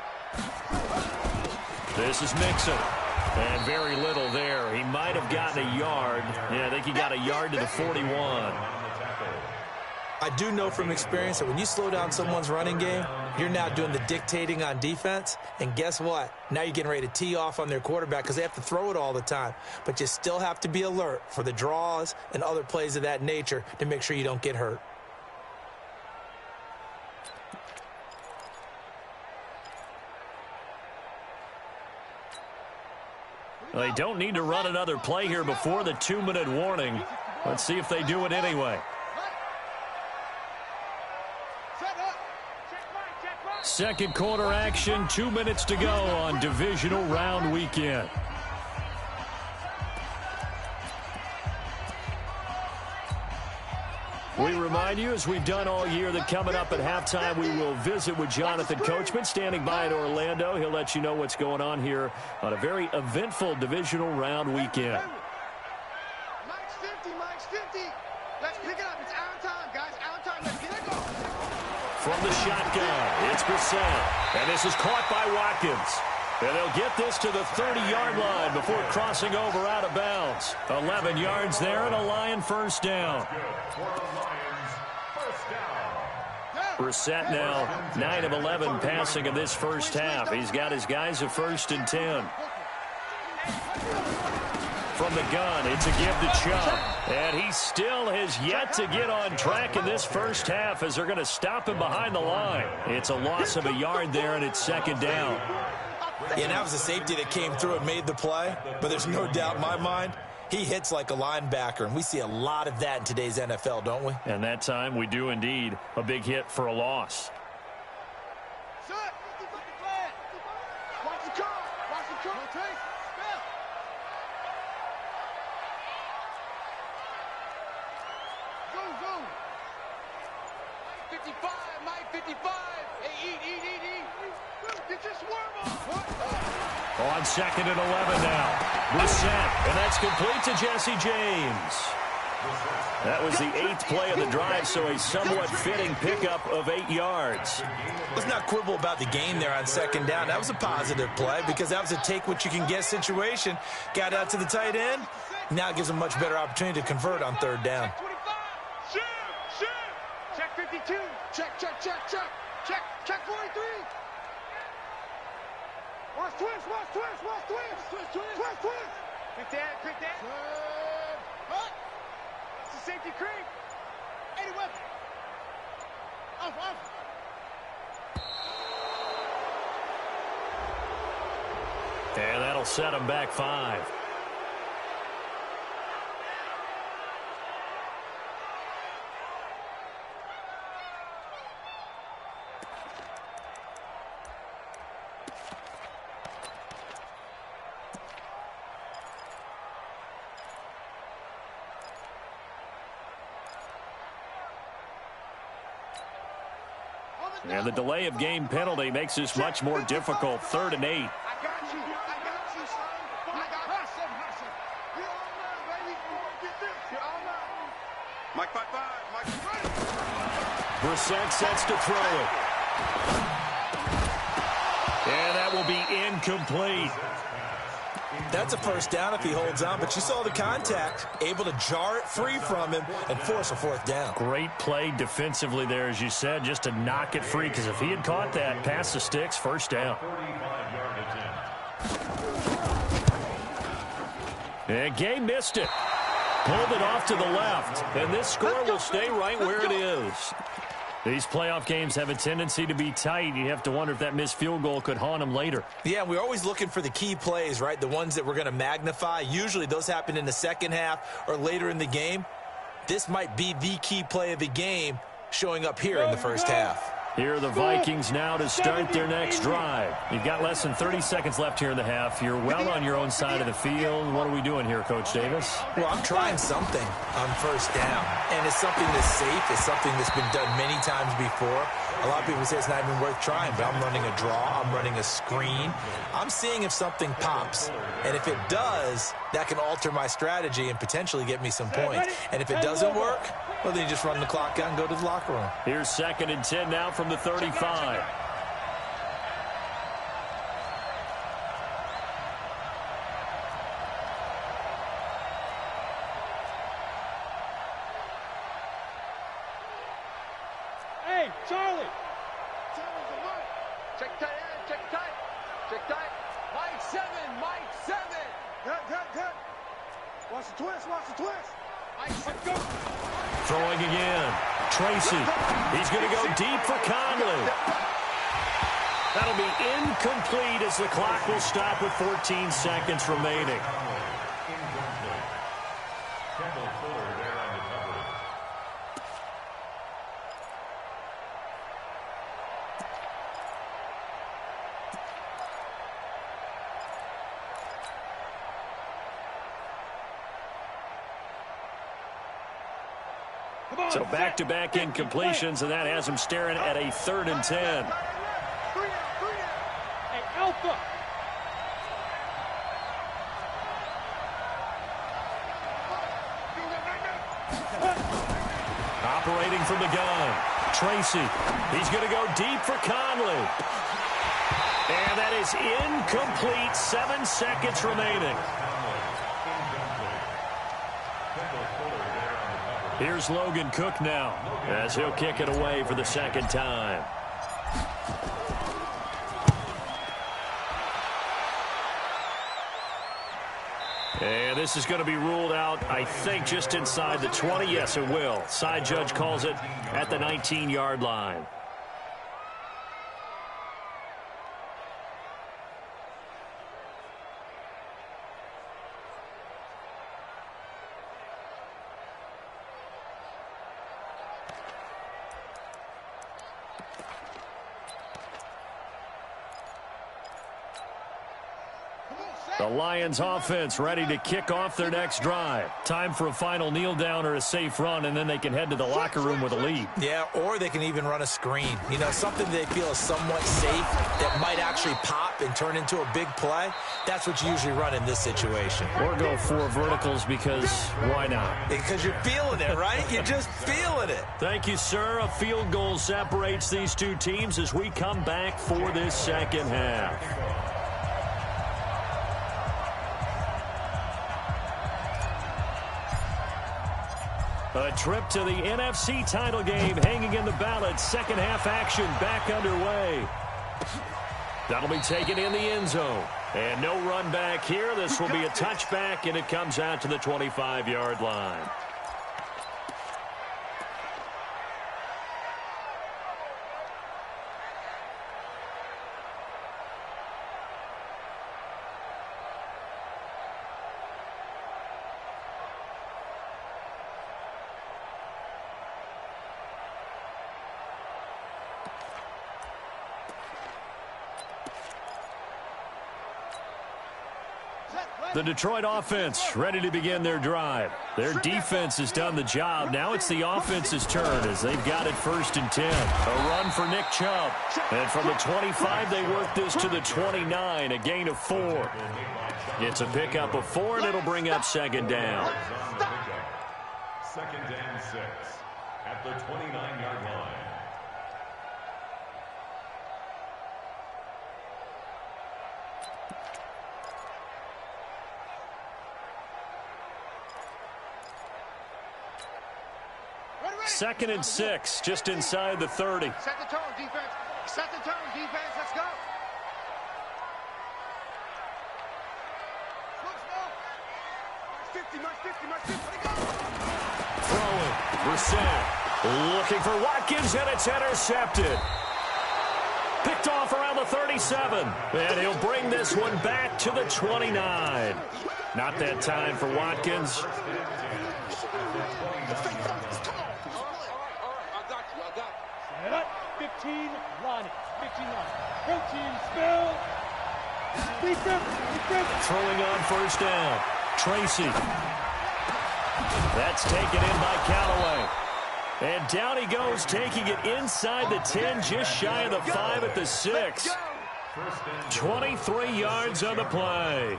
This is Mixon. And very little there. He might have gotten a yard. Yeah, I think he got a yard to the 41. I do know from experience that when you slow down someone's running game, you're now doing the dictating on defense. And guess what? Now you're getting ready to tee off on their quarterback because they have to throw it all the time. But you still have to be alert for the draws and other plays of that nature to make sure you don't get hurt. Well, they don't need to run another play here before the 2-minute warning. Let's see if they do it anyway. Second quarter action, 2 minutes to go on divisional round weekend. We remind you, as we've done all year, that coming up at halftime, we will visit with Jonathan Coachman, standing by in Orlando. He'll let you know what's going on here on a very eventful divisional round weekend. Mike's 50, Mike's 50. Let's pick it up. It's our time, guys. Our time. Let's get it going. From the shotgun, it's Brissett. And this is caught by Watkins. And they'll get this to the 30-yard line before crossing over out of bounds. 11 yards there and a Lion first down. Brissett now 9 of 11 passing in this first half. He's got his guys a first and 10. From the gun, it's a give to Chubb. And he still has yet to get on track in this first half as they're going to stop him behind the line. It's a loss of a yard there, and it's second down. Yeah, and that was a safety that came through and made the play. But there's no doubt in my mind, he hits like a linebacker. And we see a lot of that in today's NFL, don't we? And that time we do indeed. A big hit for a loss. Watch the car. Watch the car. Take. Spell. Go. 55, Mike, 55. Hey, eat. Get your swarm on. On second and 11 now. Brissett, and that's complete to Jesse James. That was the 8th play of the drive, so a somewhat fitting pickup of 8 yards. Let's not quibble about the gain there on second down. That was a positive play because that was a take-what-you-can-get situation. Got out to the tight end, Now it gives them a much better opportunity to convert on third down. Shoot! Check 52. Check. Check 43. Watch twist. Quick that. What? It's the safety creep. 80 weapon. Off. And that'll set them back 5. And the delay of game penalty makes this much more difficult. 3rd and 8. I got you, son. You're all mine, baby. Get this. You're all mine. Mike 5-5. Brissett sets to throw it. And that will be incomplete. That's a first down if he holds on, but you saw the contact, able to jar it free from him and force a 4th down. Great play defensively there, as you said, just to knock it free, because if he had caught that, past the sticks, first down. And Gay missed it. Pulled it off to the left, and this score will stay right where it is. These playoff games have a tendency to be tight. You have to wonder if that missed field goal could haunt them later. Yeah, we're always looking for the key plays, right? The ones that we're going to magnify. Usually those happen in the second half or later in the game. This might be the key play of the game showing up here in the first half. Here are the Vikings now to start their next drive. You've got less than 30 seconds left here in the half. You're well on your own side of the field. What are we doing here, Coach Davis? Well, I'm trying something on first down, and it's something that's safe. It's something that's been done many times before. A lot of people say it's not even worth trying, but I'm running a draw. I'm running a screen. I'm seeing if something pops, and if it does, that can alter my strategy and potentially get me some points. And if it doesn't work, well, then you just run the clock out and go to the locker room. Here's 2nd and 10 now from the 35. Hey, Charlie. Check tight. Mike 7. Good. Watch the twist. Let's go. Throwing again. Tracy. He's going to go deep for Conley. That'll be incomplete as the clock will stop with 14 seconds remaining. So back-to-back incompletions, and that has him staring at a 3rd and 10. Hey, Alpha. Operating from the gun. Tracy. He's going to go deep for Conley. And that is incomplete. 7 seconds remaining. Here's Logan Cook now as he'll kick it away for the 2nd time. And this is going to be ruled out, I think, just inside the 20. Yes, it will. Side judge calls it at the 19-yard line. The Lions offense ready to kick off their next drive. Time for a final kneel down or a safe run, and then they can head to the locker room with a lead. Yeah, or they can even run a screen. You know, something they feel is somewhat safe that might actually pop and turn into a big play. That's what you usually run in this situation. Or go 4 verticals because why not? Because you're feeling it, right? You're just feeling it. Thank you, sir. A field goal separates these two teams as we come back for this second half. A trip to the NFC title game hanging in the balance. Second half action back underway. That'll be taken in the end zone. And no run back here. This will be a touchback, and it comes out to the 25-yard line. The Detroit offense ready to begin their drive. Their defense has done the job. Now it's the offense's turn as they've got it 1st and 10. A run for Nick Chubb. And from the 25, they work this to the 29, a gain of 4. It's a pickup of 4, and it'll bring up 2nd down. 2nd and 6 at the 29-yard line. Second and 6, just inside the 30. Set the tone, defense. Set the tone, defense. Let's go. Throwing. Brissett looking for Watkins, and it's intercepted. Picked off around the 37. And he'll bring this one back to the 29. Not that time for Watkins. Set up. 15 line. 15 line. Protein spill. Throwing on 1st down. Tracy. That's taken in by Callaway. And down he goes, taking it inside the 10, just shy of the 5 at the 6. 23 yards on the play.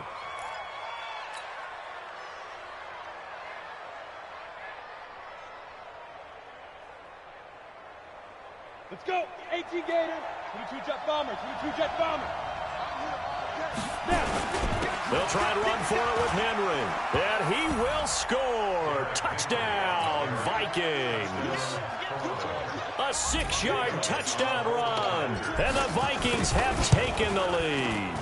Let's go. 18 Gator. 22 Jet Bomber. 22 Jet Bomber. They'll try to run for it with Henry. And he will score. Touchdown, Vikings. A 6-yard touchdown run. And the Vikings have taken the lead.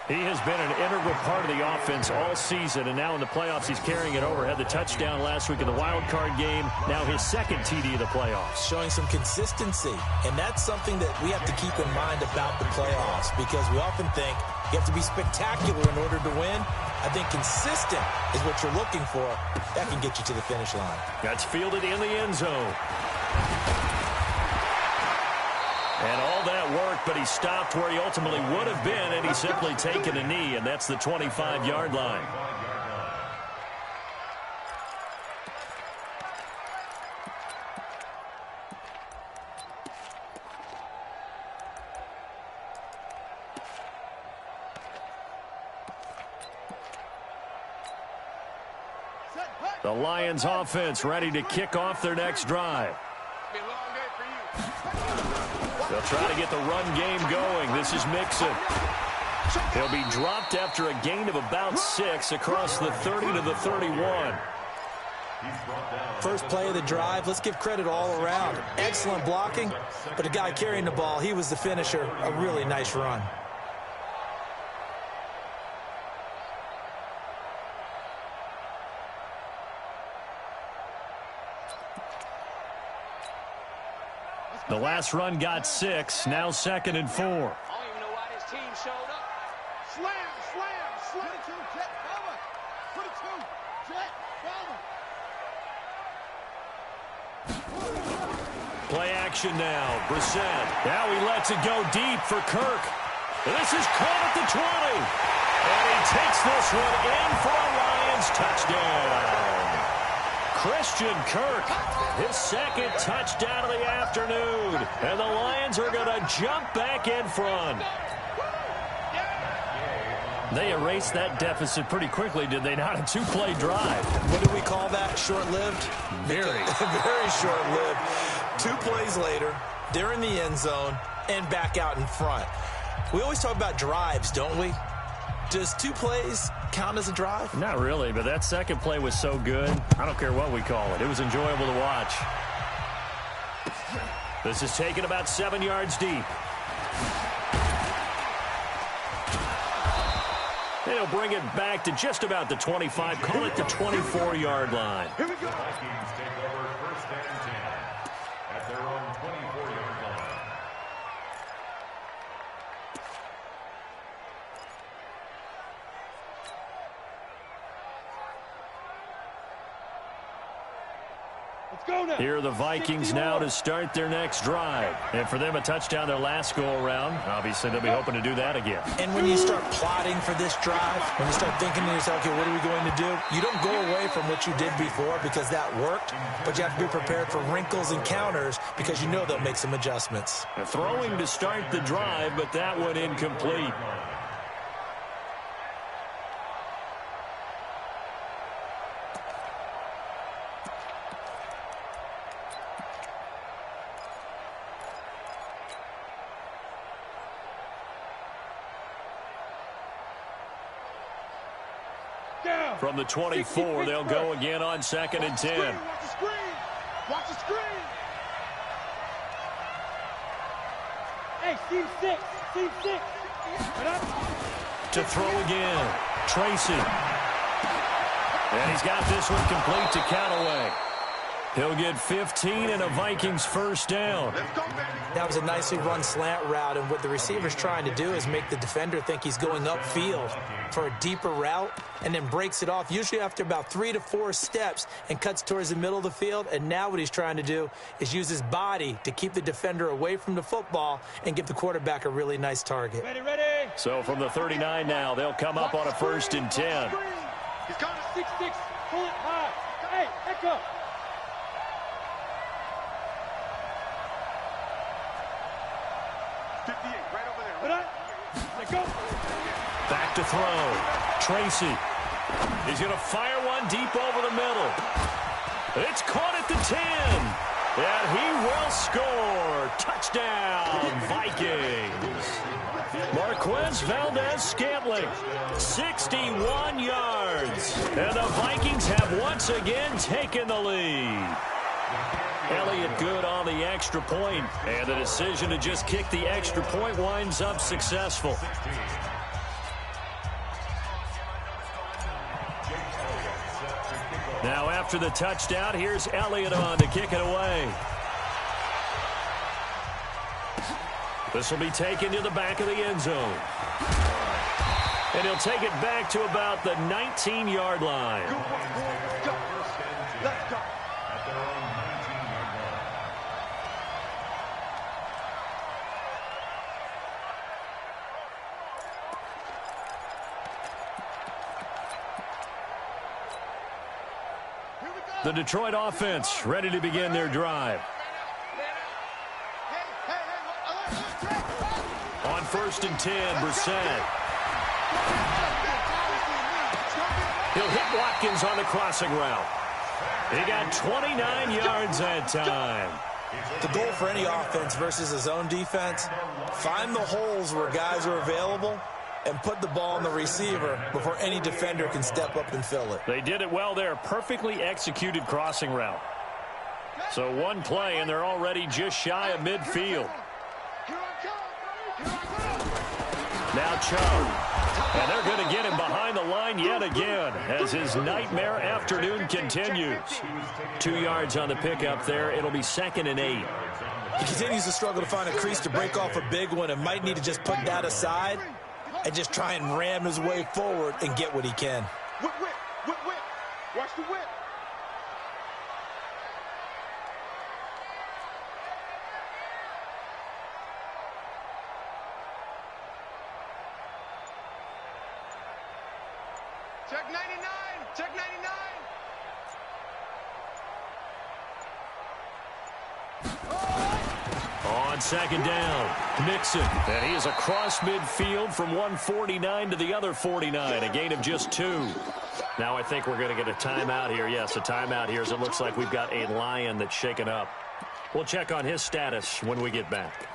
He has been an integral part of the offense all season, and now in the playoffs he's carrying it over. Had the touchdown last week in the wild card game. Now his 2nd TD of the playoffs. Showing some consistency, and that's something that we have to keep in mind about the playoffs, because we often think you have to be spectacular in order to win. I think consistent is what you're looking for. That can get you to the finish line. That's fielded in the end zone. And all that work, but he stopped where he ultimately would have been, and he's simply taken a knee, and that's the 25-yard line. The Lions offense ready to kick off their next drive. They'll try to get the run game going. This is Mixon. He'll be dropped after a gain of about 6 across the 30 to the 31. First play of the drive, let's give credit all around. Excellent blocking, but the guy carrying the ball, he was the finisher. A really nice run. The last run got 6, now 2nd and 4. I don't even know why this team showed up. Slam. 22 Jet Bomber. 22 Jet Bomber. Play action now. Brissett. Now he lets it go deep for Kirk. And this is caught at the 20. And he takes this one in for a Lions touchdown. Christian Kirk, his 2nd touchdown of the afternoon. And the Lions are going to jump back in front. They erased that deficit pretty quickly, did they not? A 2-play drive. What do we call that? Short-lived? Very. Very short-lived. 2 plays later, they're in the end zone and back out in front. We always talk about drives, don't we? Does 2 plays count as a drive? Not really, but that second play was so good. I don't care what we call it. It was enjoyable to watch. This is taken about 7 yards deep. And he'll bring it back to just about the 25. Call it the 24-yard line. Here we go. The Vikings take over 1st and 10 at their own 24-yard line. Here are the Vikings now to start their next drive. And for them, a touchdown their last go-around. Obviously, they'll be hoping to do that again. And when you start plotting for this drive, when you start thinking to yourself, okay, what are we going to do? You don't go away from what you did before because that worked, but you have to be prepared for wrinkles and counters because you know they'll make some adjustments. Throwing to start the drive, but that one incomplete. From the 24, they'll go again on 2nd and 10. Watch the screen. Watch the screen. Hey, team 6. Team 6. To throw again. Tracy. And he's got this one complete to Callaway. He'll get 15 and a Vikings first down. That was a nicely run slant route, and what the receiver's trying to do is make the defender think he's going upfield for a deeper route and then breaks it off, usually after about 3 to 4 steps, and cuts towards the middle of the field. And now what he's trying to do is use his body to keep the defender away from the football and give the quarterback a really nice target. Ready, ready. So from the 39 now, they'll come up on a 1st and 10. He's got a 6-6. Pull it high. Hey, echo. Back to throw. Tracy. He's going to fire one deep over the middle. It's caught at the 10. And he will score. Touchdown, Vikings. Marquez Valdez-Scantling, 61 yards. And the Vikings have once again taken the lead. Elliott good on the extra point, and the decision to just kick the extra point winds up successful. Now after the touchdown, here's Elliott on to kick it away. This will be taken to the back of the end zone. And he'll take it back to about the 19-yard line. Let's go. The Detroit offense ready to begin their drive. On 1st and 10, Brissett. He'll hit Watkins on the crossing route. He got 29 yards that time. The goal for any offense versus a zone defense, find the holes where guys are available and put the ball on the receiver before any defender can step up and fill it. They did it well there. Perfectly executed crossing route. So one play, and they're already just shy of midfield. Now Chubb. And they're going to get him behind the line yet again as his nightmare afternoon continues. 2 yards on the pickup there. It'll be 2nd and 8. He continues to struggle to find a crease to break off a big one and might need to just put that aside and just try and ram his way forward and get what he can. Whip, whip, whip, whip. Watch the whip. Check 99. Check 99. On 2nd down, Nixon. And he is across midfield from 149 to the other 49, a gain of just 2. Now I think we're going to get a timeout here. Yes, a timeout here as it looks like we've got a Lion that's shaken up. We'll check on his status when we get back.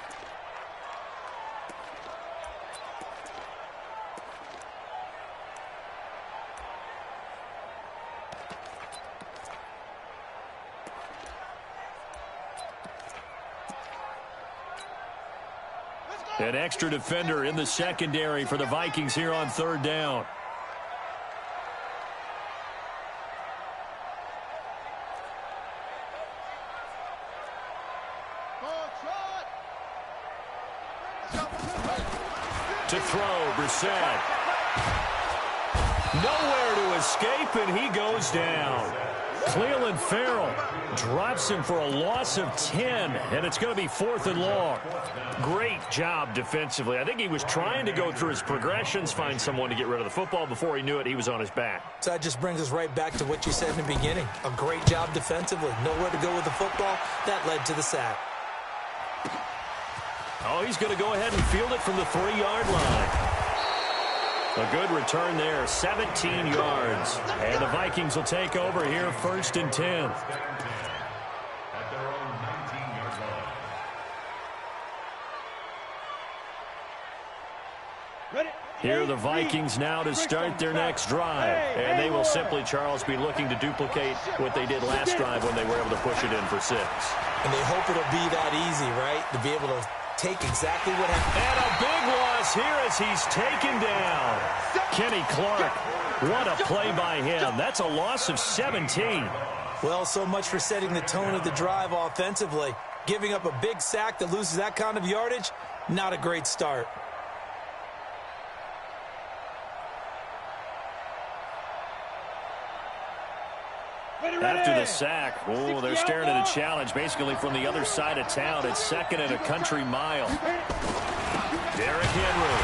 An extra defender in the secondary for the Vikings here on third down. To throw, Brissett. Nowhere to escape, and he goes down. Cleveland Farrell drops him for a loss of 10, and it's going to be 4th and long. Great job defensively. I think he was trying to go through his progressions, find someone to get rid of the football. Before he knew it, he was on his back. So that just brings us right back to what you said in the beginning. A great job defensively. Nowhere to go with the football. That led to the sack. Oh, he's going to go ahead and field it from the 3-yard line. A good return there, 17 yards. And the Vikings will take over here, 1st and 10. Here are the Vikings now to start their next drive. And they will simply, Charles, be looking to duplicate what they did last drive when they were able to push it in for 6. And they hope it'll be that easy, right? To be able to take exactly what happened. And a big loss here as he's taken down. Kenny Clark, what a play by him. That's a loss of 17. Well, so much for setting the tone of the drive offensively. Giving up a big sack that loses that kind of yardage, not a great start. After the sack, oh, they're staring at a challenge basically from the other side of town. It's 2nd and a country mile. Derrick Henry.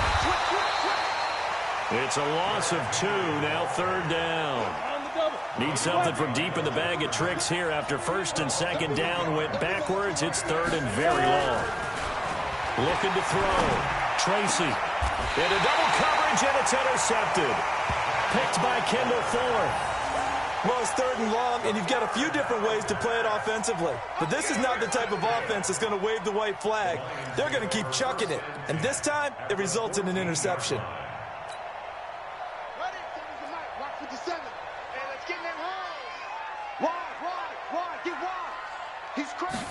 It's a loss of 2, now 3rd down. Need something from deep in the bag of tricks here after 1st and 2nd down went backwards. It's 3rd and very long. Looking to throw. Tracy. Into double coverage, and it's intercepted. Picked by Kendall Fuller. Well, it's 3rd and long, and you've got a few different ways to play it offensively. But this is not the type of offense that's going to wave the white flag. They're going to keep chucking it. And this time, it results in an interception. Ready? Watch 57. Hey, let's get in that hole. Wide. Get wide. He's crazy.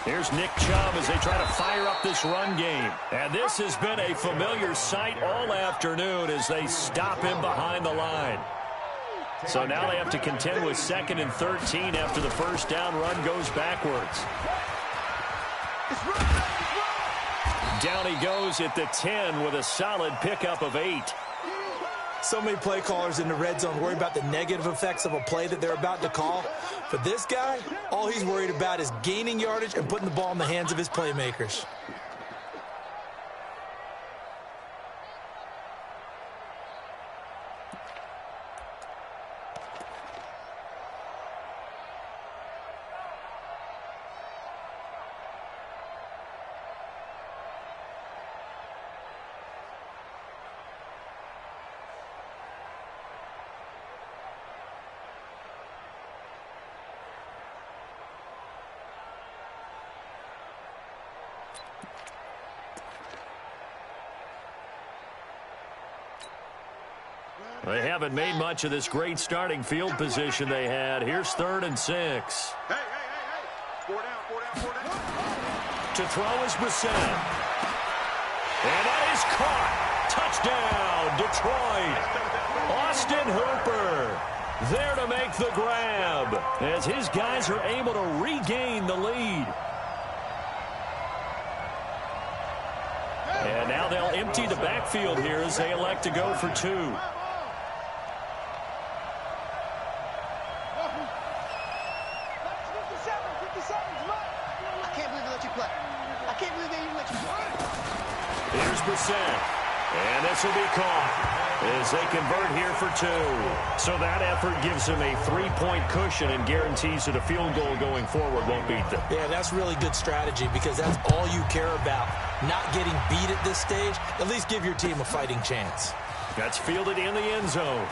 Here's Nick Chubb as they try to fire up this run game. And this has been a familiar sight all afternoon as they stop him behind the line. So now they have to contend with 2nd and 13 after the 1st down run goes backwards. Down he goes at the 10 with a solid pickup of 8. So many play callers in the red zone worry about the negative effects of a play that they're about to call. But this guy, all he's worried about is gaining yardage and putting the ball in the hands of his playmakers. They haven't made much of this great starting field position they had. Here's 3rd and 6. Hey. 4 down. To throw is Brissett. And that is caught. Touchdown, Detroit. Austin Hooper there to make the grab as his guys are able to regain the lead. And now they'll empty the backfield here as they elect to go for 2. Here's Brissett. And this will be caught as they convert here for 2. So that effort gives them a 3-point cushion and guarantees that a field goal going forward won't beat them. Yeah, that's really good strategy because that's all you care about. Not getting beat at this stage. At least give your team a fighting chance. That's fielded in the end zone.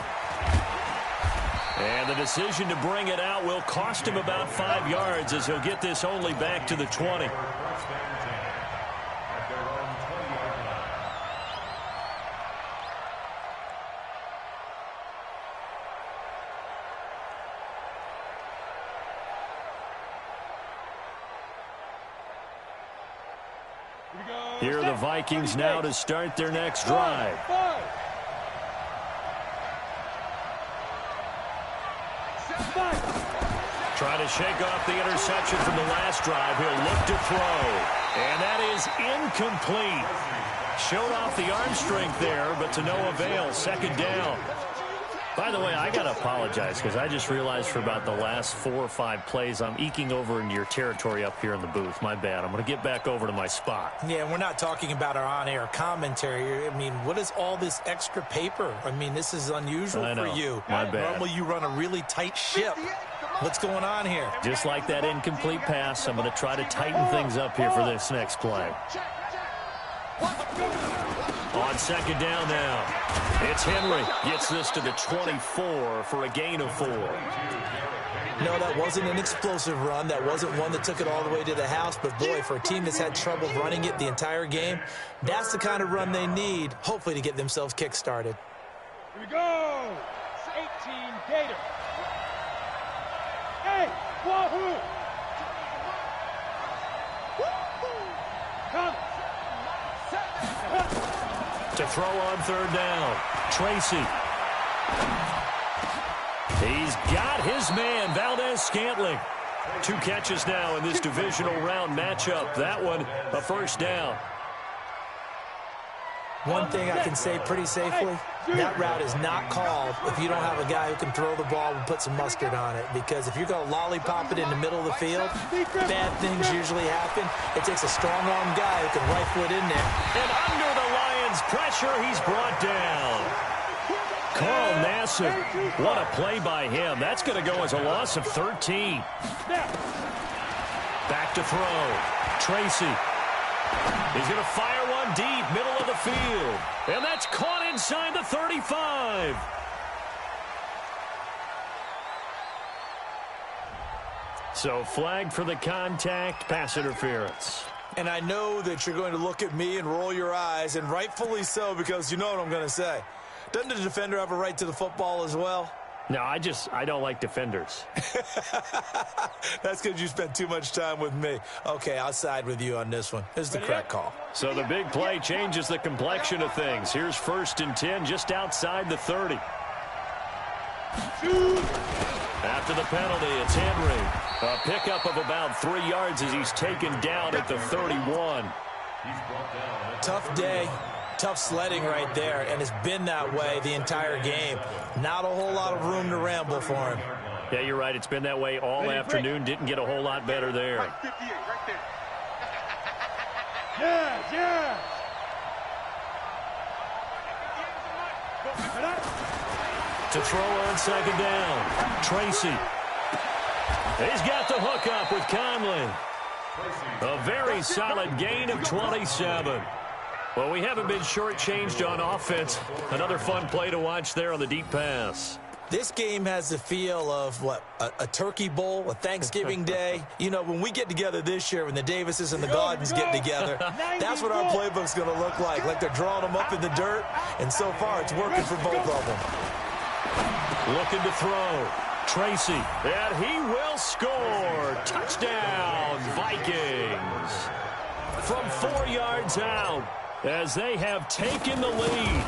And the decision to bring it out will cost him about 5 yards as he'll get this only back to the 20. Here are the Vikings now to start their next drive. Trying to shake off the interception from the last drive. He'll look to throw. And that is incomplete. Showed off the arm strength there, but to no avail. Second down. By the way, I got to apologize because I just realized for about the last 4 or 5 plays, I'm eking over into your territory up here in the booth. My bad. I'm going to get back over to my spot. Yeah, we're not talking about our on-air commentary. I mean, what is all this extra paper? I mean, this is unusual for you. My bad. Normally you run a really tight ship. What's going on here? Just like that incomplete pass, I'm going to try to tighten things up here for this next play. On second down now, it's Henry. Gets this to the 24 for a gain of 4. No, that wasn't an explosive run. That wasn't one that took it all the way to the house. But, boy, for a team that's had trouble running it the entire game, that's the kind of run they need, hopefully, to get themselves kick-started. Here we go. 18 Gator. Hey, wahoo! Come. To throw on third down, Tracy. He's got his man, Valdez-Scantling. 2 catches now in this divisional round matchup. That one, a first down. One thing I can say pretty safely, that route is not called if you don't have a guy who can throw the ball and put some mustard on it. Because if you're going to lollipop it in the middle of the field, bad things usually happen. It takes a strong-arm guy who can rifle it in there. And under the Lions' pressure, he's brought down. Carl Nassib, what a play by him. That's going to go as a loss of 13. Back to throw. Tracy. He's going to fire one deep, middle of the field. And that's caught inside the 35. So flag for the contact, pass interference. And I know that you're going to look at me and roll your eyes, and rightfully so, because you know what I'm going to say. Doesn't the defender have a right to the football as well? No, I don't like defenders. That's because you spent too much time with me. Okay, I'll side with you on this one. This is the correct call. So the big play changes the complexion of things. Here's 1st and 10 just outside the 30. After the penalty, it's Henry. A pickup of about 3 yards as he's taken down at the 31. Tough day. Tough sledding right there, and it's been that way the entire game. Not a whole lot of room to ramble for him. Yeah, you're right. It's been that way all afternoon. Didn't get a whole lot better there. Right 58, right there. Yeah. To throw on second down, Tracy. He's got the hook up with Conley. A very solid gain of 27. Well, we haven't been shortchanged on offense. Another fun play to watch there on the deep pass. This game has the feel of, what, a turkey bowl, a Thanksgiving day. You know, when we get together this year, when the Davises and the Gardens get together, that's what our playbook's going to look like they're drawing them up in the dirt, and so far it's working for both of them. Looking to throw. Tracy, and he will score. Touchdown, Vikings. From 4 yards out, as they have taken the lead.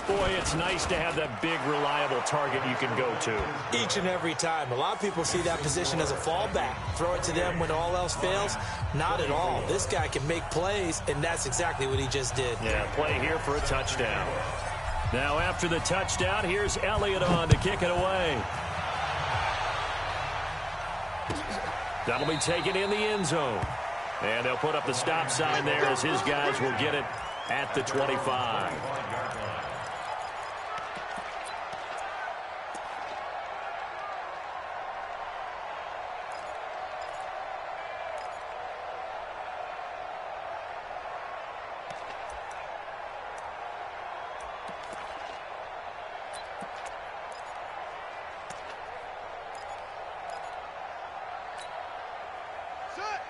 Boy, it's nice to have that big, reliable target you can go to. Each and every time. A lot of people see that position as a fallback. Throw it to them when all else fails. Not at all. This guy can make plays, and that's exactly what he just did. Yeah, play here for a touchdown. Now, after the touchdown, here's Elliott on to kick it away. That'll be taken in the end zone. And they'll put up the stop sign there as his guys will get it at the 25.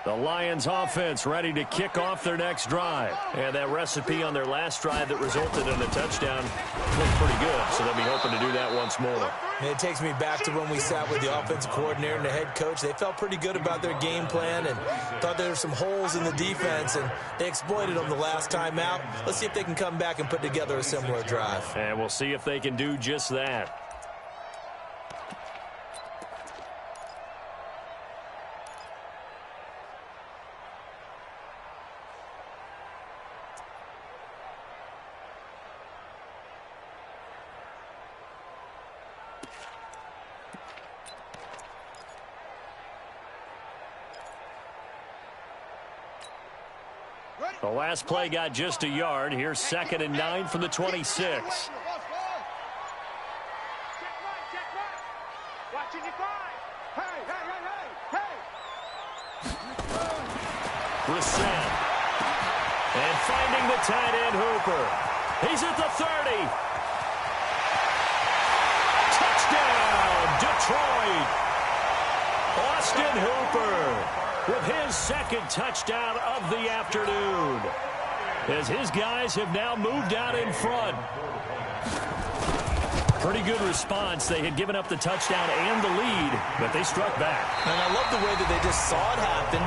The Lions offense ready to kick off their next drive. And that recipe on their last drive that resulted in a touchdown looked pretty good, so they'll be hoping to do that once more. And it takes me back to when we sat with the offensive coordinator and the head coach. They felt pretty good about their game plan and thought there were some holes in the defense, and they exploited them the last time out. Let's see if they can come back and put together a similar drive. And we'll see if they can do just that. The last play got just a yard. Here's 2nd and 9 from the 26. Brissett. And finding the tight end, Hooper. He's at the 30. Touchdown, Detroit. Austin Hooper with his 2nd touchdown of the afternoon, as his guys have now moved out in front. Pretty good response. They had given up the touchdown and the lead, but they struck back. And I love the way that they just saw it happen,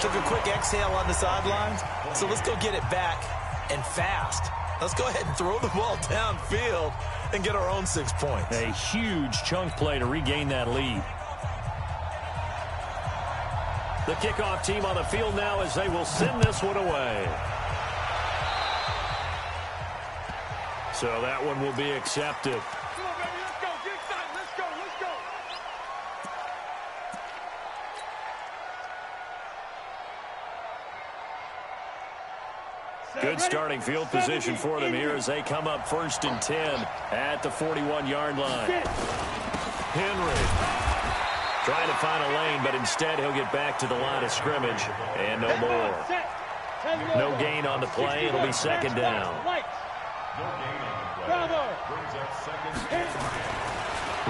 took a quick exhale on the sidelines. So let's go get it back, and fast. Let's go ahead and throw the ball downfield and get our own 6 points. A huge chunk play to regain that lead. The kickoff team on the field now as they will send this one away. So that one will be accepted. Come on, baby, let's go. Get excited. Let's go. Let's go. Good starting field position for them here as they come up 1st and 10 at the 41-yard line. Henry trying to find a lane, but instead he'll get back to the line of scrimmage, and no more. No gain on the play. It'll be 2nd down.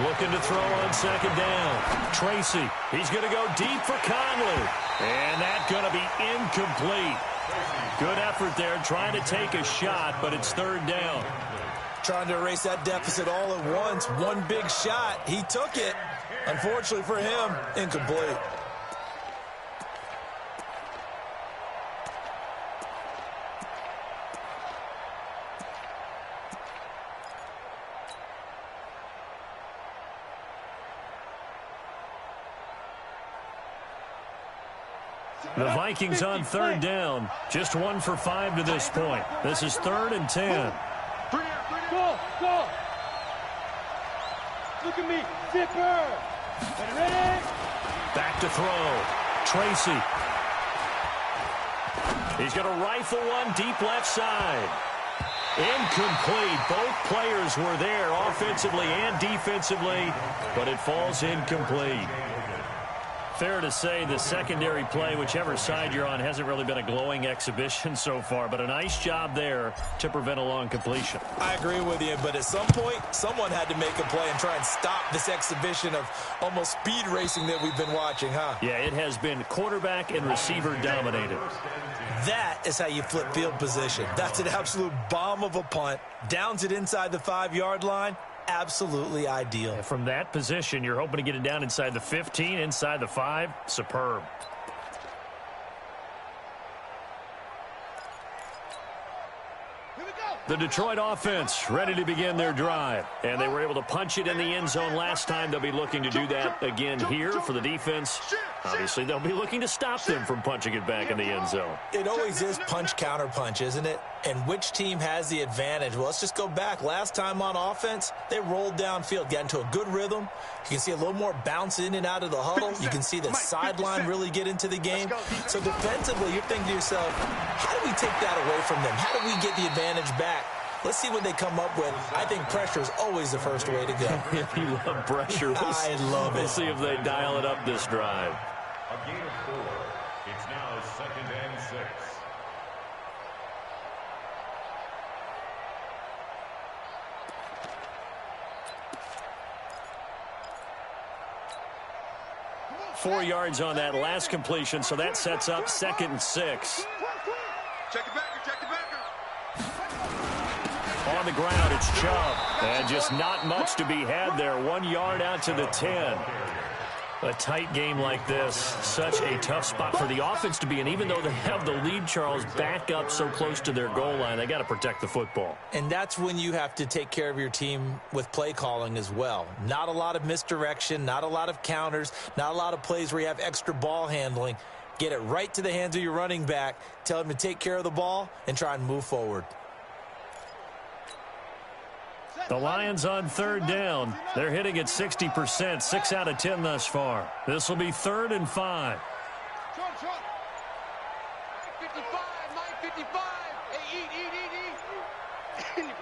Looking to throw on 2nd down. Tracy, he's going to go deep for Conley, and that's going to be incomplete. Good effort there, trying to take a shot, but it's 3rd down. Trying to erase that deficit all at once. One big shot. He took it. Unfortunately for him, incomplete. The Vikings on 3rd down. Just 1 for 5 to this point. This is 3rd and 10. Go. Look at me. Zipper. Ready? Back to throw. Tracy. He's going to rifle one deep left side. Incomplete. Both players were there offensively and defensively, but it falls incomplete. Fair to say the secondary play, whichever side you're on, hasn't really been a glowing exhibition so far, but a nice job there to prevent a long completion. I agree with you, but at some point, someone had to make a play and try and stop this exhibition of almost speed racing that we've been watching, huh? Yeah, it has been quarterback and receiver dominated. That is how you flip field position. That's an absolute bomb of a punt. Downs it inside the 5-yard line. Absolutely ideal. And from that position, you're hoping to get it down inside the 15, inside the 5. Superb. The Detroit offense ready to begin their drive. And they were able to punch it in the end zone last time. They'll be looking to do that again here for the defense. Obviously, they'll be looking to stop them from punching it back in the end zone. It always is punch-counter-punch, isn't it? And which team has the advantage? Well, let's just go back. Last time on offense, they rolled downfield, got into a good rhythm. You can see a little more bounce in and out of the huddle. You can see the sideline really get into the game. So defensively, you're thinking to yourself, how do we take that away from them? How do we get the advantage back? Let's see what they come up with. I think pressure is always the first way to go. You love pressure. I love it. We'll see if they dial it up this drive. A gain of 4. It's now 2nd and 6. Four yards on that last completion, so that sets up 2nd and 6. Check it back. On the ground. It's Chubb. And just not much to be had there. 1 yard out to the 10. A tight game like this, such a tough spot for the offense to be in. Even though they have the lead, Charles, back up so close to their goal line, they got to protect the football. And that's when you have to take care of your team with play calling as well. Not a lot of misdirection, not a lot of counters, not a lot of plays where you have extra ball handling. Get it right to the hands of your running back, tell him to take care of the ball, and try and move forward. The Lions on third down. They're hitting at 60%, 6 out of 10 thus far. This will be 3rd and 5. 55, Mike 55. Hey, eat. In your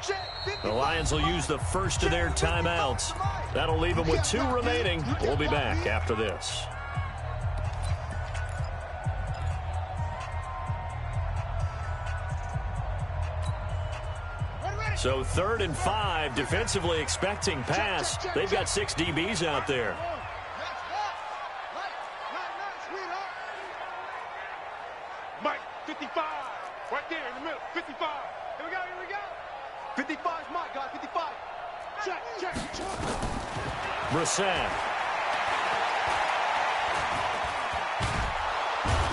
face. The Lions will use the first of their timeouts. That'll leave them with 2 remaining. We'll be back after this. So 3rd and 5, defensively expecting pass. They've got 6 DBs out there. Mike, 55. Right there in the middle, 55. Here we go. 55 is Mike, guys, 55. Check. Brissett.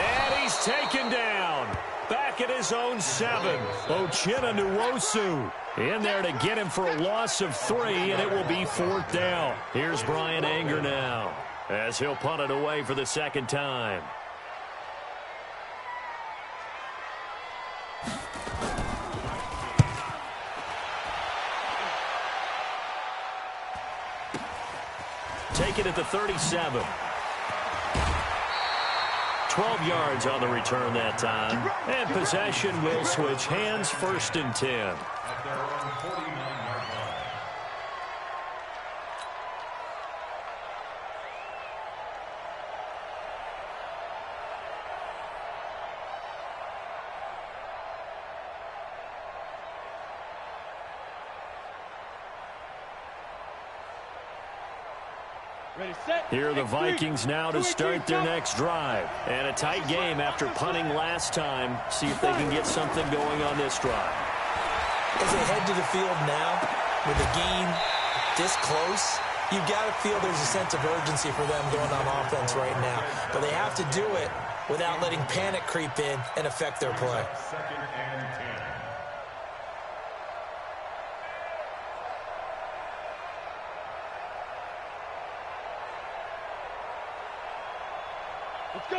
And he's taken down. Back at his own 7. Uchenna Nwosu in there to get him for a loss of 3, and it will be 4th down. Here's Brian Anger now as he'll punt it away for the second time. Take it at the 37. 12 yards on the return that time. And possession will switch hands, 1st and 10. At their own 49-yard line. Here are the Vikings now to start their next drive. And a tight game after punting last time. See if they can get something going on this drive. As they head to the field now, with the game this close, you've got to feel there's a sense of urgency for them going on offense right now. But they have to do it without letting panic creep in and affect their play. 2nd and 10.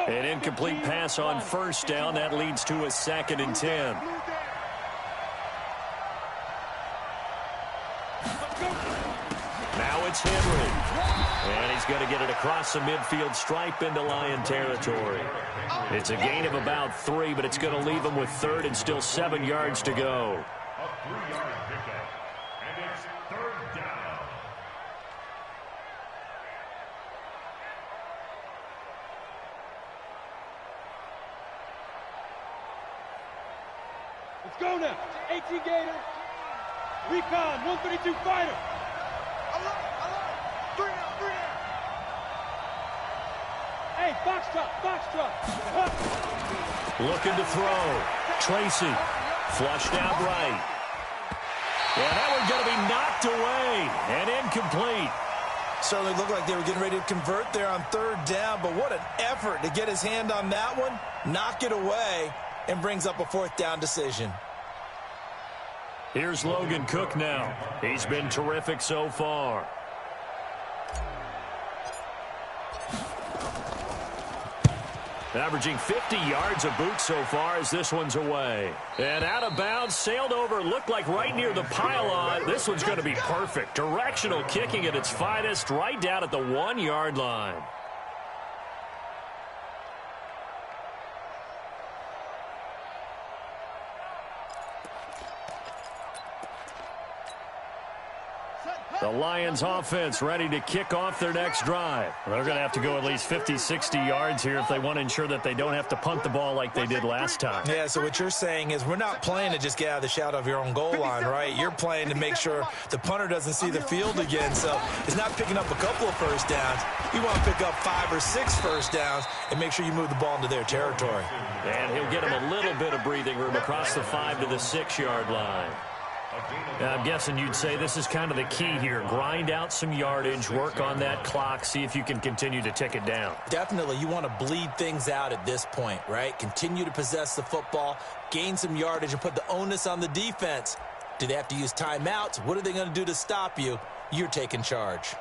An incomplete pass on 1st down. That leads to a 2nd and 10. Now it's Henry. And he's going to get it across the midfield stripe into Lion territory. It's a gain of about 3, but it's going to leave him with 3rd and still 7 yards to go. A 3-yard pickup. And it's 3rd down. Let's go now. 18 Gator. Recon, 132 fighter. Three down. Hey, Foxtrot. Looking to throw. Tracy. Flushed out right. And that one's going to be knocked away and incomplete. Certainly looked like they were getting ready to convert there on 3rd down, but what an effort to get his hand on that one, knock it away, and brings up a 4th down decision. Here's Logan Cook now. He's been terrific so far. Averaging 50 yards a boot so far as this one's away. And out of bounds, sailed over, looked like right near the pylon. This one's going to be perfect. Directional kicking at its finest, right down at the 1-yard line. The Lions offense ready to kick off their next drive. They're going to have to go at least 50, 60 yards here if they want to ensure that they don't have to punt the ball like they did last time. Yeah, so what you're saying is we're not playing to just get out of the shadow of your own goal line, right? You're playing to make sure the punter doesn't see the field again. So it's not picking up a couple of first downs. You want to pick up 5 or 6 first downs and make sure you move the ball into their territory. And he'll get him a little bit of breathing room across the 5 to the 6-yard line. I'm guessing you'd say this is kind of the key here. Grind out some yardage, work on that clock, see if you can continue to tick it down. Definitely, you want to bleed things out at this point, right? Continue to possess the football, gain some yardage, and put the onus on the defense. Do they have to use timeouts? What are they going to do to stop you? You're taking charge.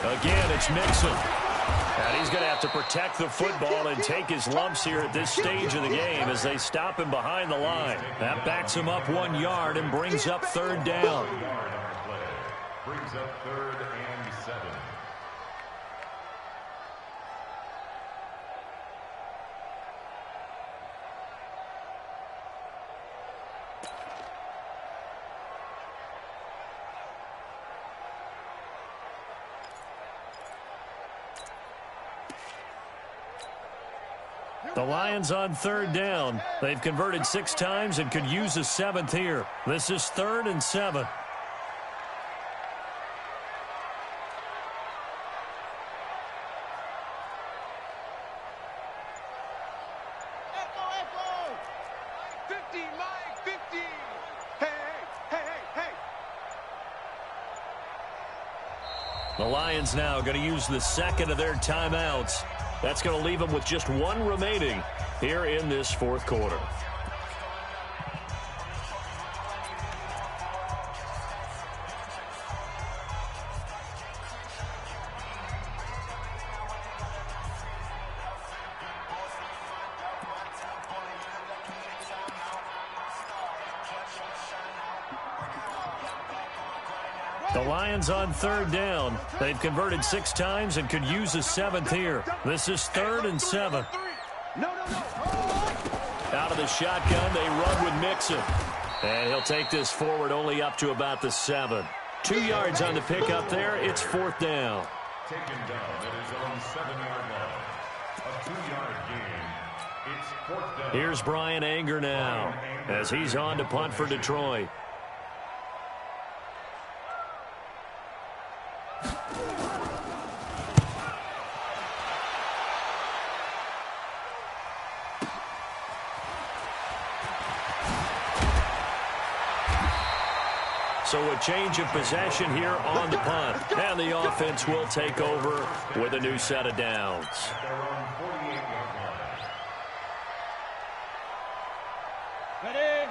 Again, it's Mixon. And he's going to have to protect the football and take his lumps here at this stage of the game as they stop him behind the line. That backs him up 1 yard and brings up 3rd down. Brings up 3rd and 7. The Lions on 3rd down. They've converted 6 times and could use a 7th here. This is 3rd and 7. The Lions now going to use the 2nd of their timeouts. That's going to leave them with just 1 remaining here in this 4th quarter. The Lions on 3rd down. They've converted 6 times and could use a 7th here. This is 3rd and 7. Out of the shotgun, they run with Mixon. And he'll take this forward only up to about the 7. 2 yards on the pickup there. It's 4th down. Taken down at his own 7-yard line. A 2-yard gain. It's 4th down. Here's Brian Anger now as he's on to punt for Detroit. So a change of possession here on the punt. And the offense will take over with a new set of downs.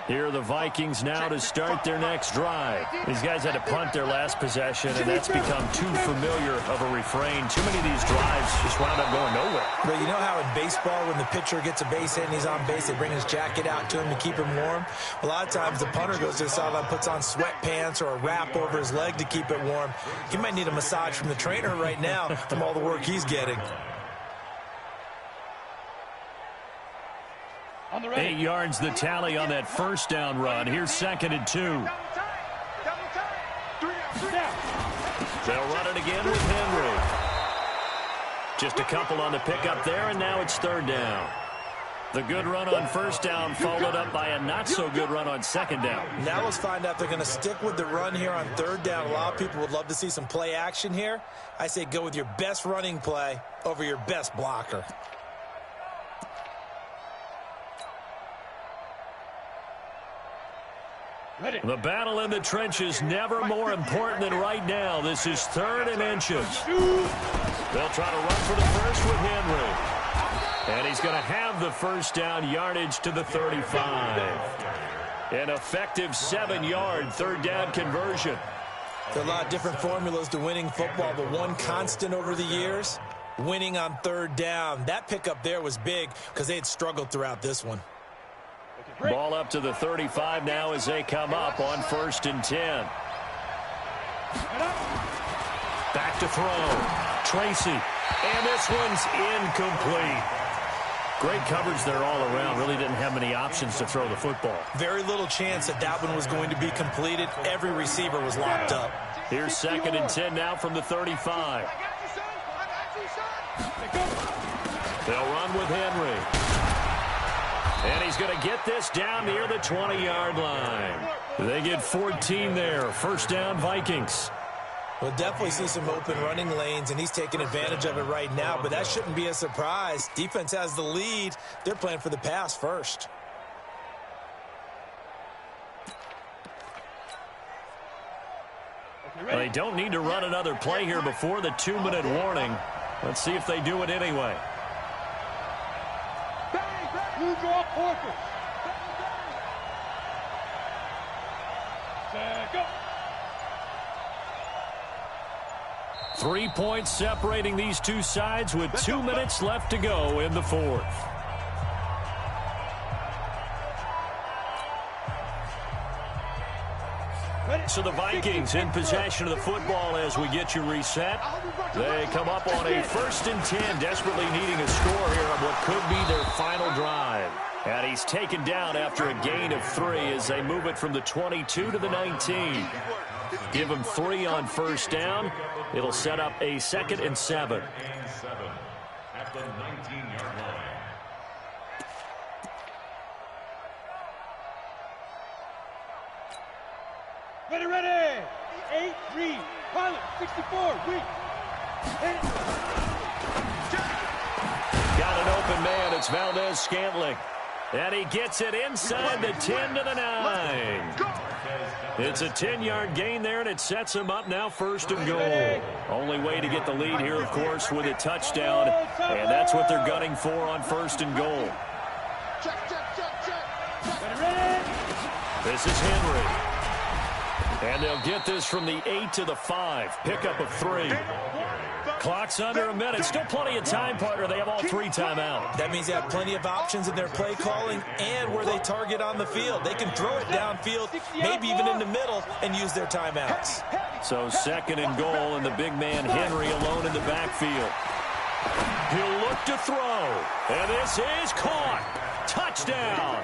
Here are the Vikings now to start their next drive. These guys had to punt their last possession, and that's become too familiar of a refrain. Too many of these drives just wound up going nowhere. But you know how in baseball, when the pitcher gets a base hit and he's on base, they bring his jacket out to him to keep him warm? A lot of times the punter goes to the sideline, puts on sweatpants or a wrap over his leg to keep it warm. He might need a massage from the trainer right now from all the work he's getting. 8 yards the tally on that first down run. Here's 2nd and 2. They'll run it again with Henry. Just a couple on the pickup there, and now it's 3rd down. The good run on first down followed up by a not-so-good run on 2nd down. Now let's find out if they're going to stick with the run here on 3rd down. A lot of people would love to see some play action here. I say go with your best running play over your best blocker. The battle in the trenches never more important than right now. This is 3rd and inches. They'll try to run for the first with Henry. And he's going to have the first down yardage to the 35. An effective 7-yard 3rd down conversion. There are a lot of different formulas to winning football, but one constant over the years winning on third down. That pickup there was big because they had struggled throughout this one. Ball up to the 35 now as they come up on 1st and 10. Back to throw. Tracy. And this one's incomplete. Great coverage there all around. Really didn't have many options to throw the football. Very little chance that that one was going to be completed. Every receiver was locked up. Here's 2nd and 10 now from the 35. They'll run with Henry. And he's going to get this down near the 20-yard line. They get 14 there. 1st down, Vikings. We'll definitely see some open running lanes, and he's taking advantage of it right now, but that shouldn't be a surprise. Defense has the lead. They're playing for the pass first. Well, they don't need to run another play here before the 2-minute warning. Let's see if they do it anyway. You draw Parker. Go. 3 points separating these two sides with 2 minutes left to go in the 4th. So the Vikings in possession of the football as we get you reset. They come up on a 1st and 10, desperately needing a score here on what could be their final drive. And he's taken down after a gain of 3 as they move it from the 22 to the 19. Give him 3 on 1st down. It'll set up a 2nd and 7. At the 19-yard line. Ready. 8-3. Pilot, 64. Weak. Got an open man. It's Valdez-Scantling. And he gets it inside the 10 to the 9. It's a 10-yard gain there, and it sets him up now 1st and goal. Only way to get the lead here, of course, with a touchdown. And that's what they're gunning for on 1st and goal. This is Henry. And they'll get this from the 8 to the 5. Pickup of 3. Clock's under a minute. Still plenty of time, partner. They have all 3 timeouts. That means they have plenty of options in their play calling and where they target on the field. They can throw it downfield, maybe even in the middle, and use their timeouts. So 2nd and goal, and the big man Henry alone in the backfield. He'll look to throw. And this is caught. Touchdown.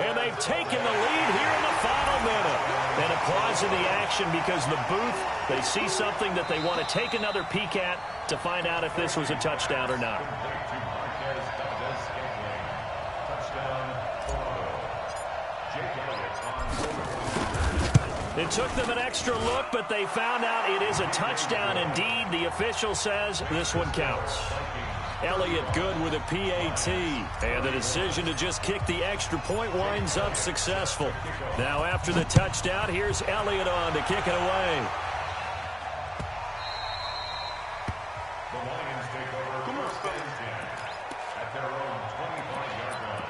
And they've taken the lead here in the final minute. And a pause in the action because the booth, they see something that they want to take another peek at to find out if this was a touchdown or not. It took them an extra look, but they found out it is a touchdown indeed. The official says this one counts. Elliott good with a PAT, and the decision to just kick the extra point winds up successful. Now after the touchdown, here's Elliott on to kick it away. The Lions take over 1st and 10 at their own 25-yard line.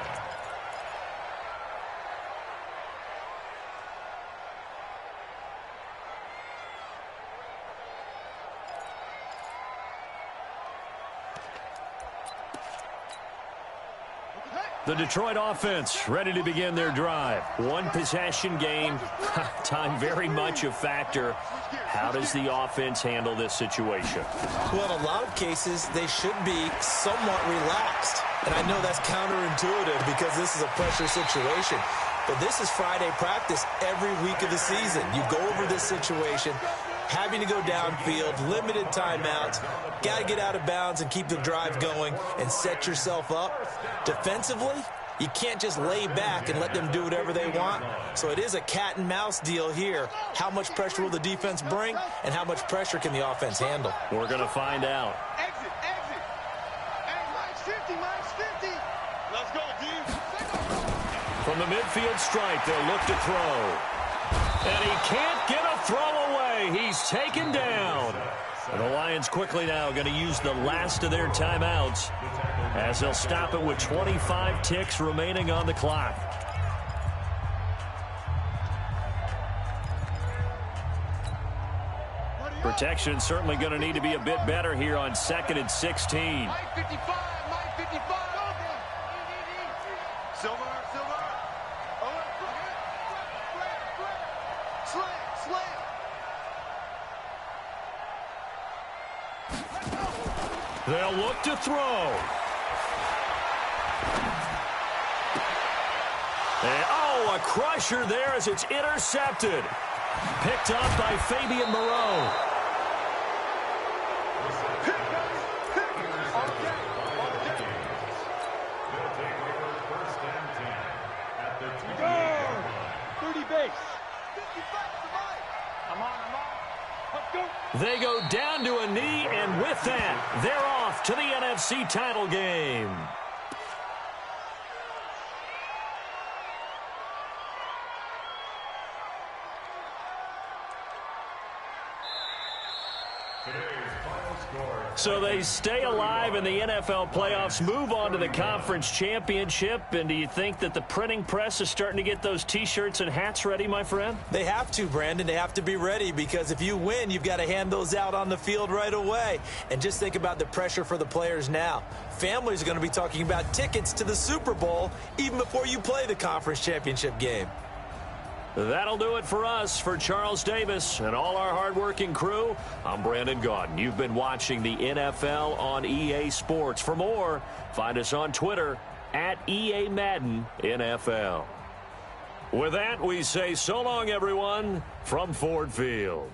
The Detroit offense ready to begin their drive. One possession game. Time very much a factor. How does the offense handle this situation? Well, in a lot of cases, they should be somewhat relaxed. And I know that's counterintuitive because this is a pressure situation. But this is Friday practice every week of the season. You go over this situation, having to go downfield, limited timeouts, got to get out of bounds and keep the drive going and set yourself up. Defensively, you can't just lay back and let them do whatever they want. So it is a cat and mouse deal here. How much pressure will the defense bring, and how much pressure can the offense handle? We're going to find out. Exit. Hey, Mike's 50. Let's go, D. From the midfield stripe, they'll look to throw. And he can't get a throw away. He's taken down. And the Lions quickly now going to use the last of their timeouts as they'll stop it with 25 ticks remaining on the clock. Ready, Protection certainly going to need to be a bit better here on 2nd and 16. Mike 55, Mike 55. Silver. Slam. They'll look to throw. And, a crusher there as it's intercepted. Picked up by Fabian Moreau. They'll take over 1st and 10 at the 30 base. 55 to Mike. I'm on. Let's go. They go down to a knee, and with that, they're off to the NFC title game. So they stay alive in the NFL playoffs, move on to the conference championship. And do you think that the printing press is starting to get those T-shirts and hats ready, my friend? They have to, Brandon. They have to be ready because if you win, you've got to hand those out on the field right away. And just think about the pressure for the players now. Families are going to be talking about tickets to the Super Bowl even before you play the conference championship game. That'll do it for us. For Charles Davis and all our hardworking crew, I'm Brandon Gaudin. You've been watching the NFL on EA Sports. For more, find us on Twitter at EA Madden NFL. With that, we say so long, everyone, from Ford Field.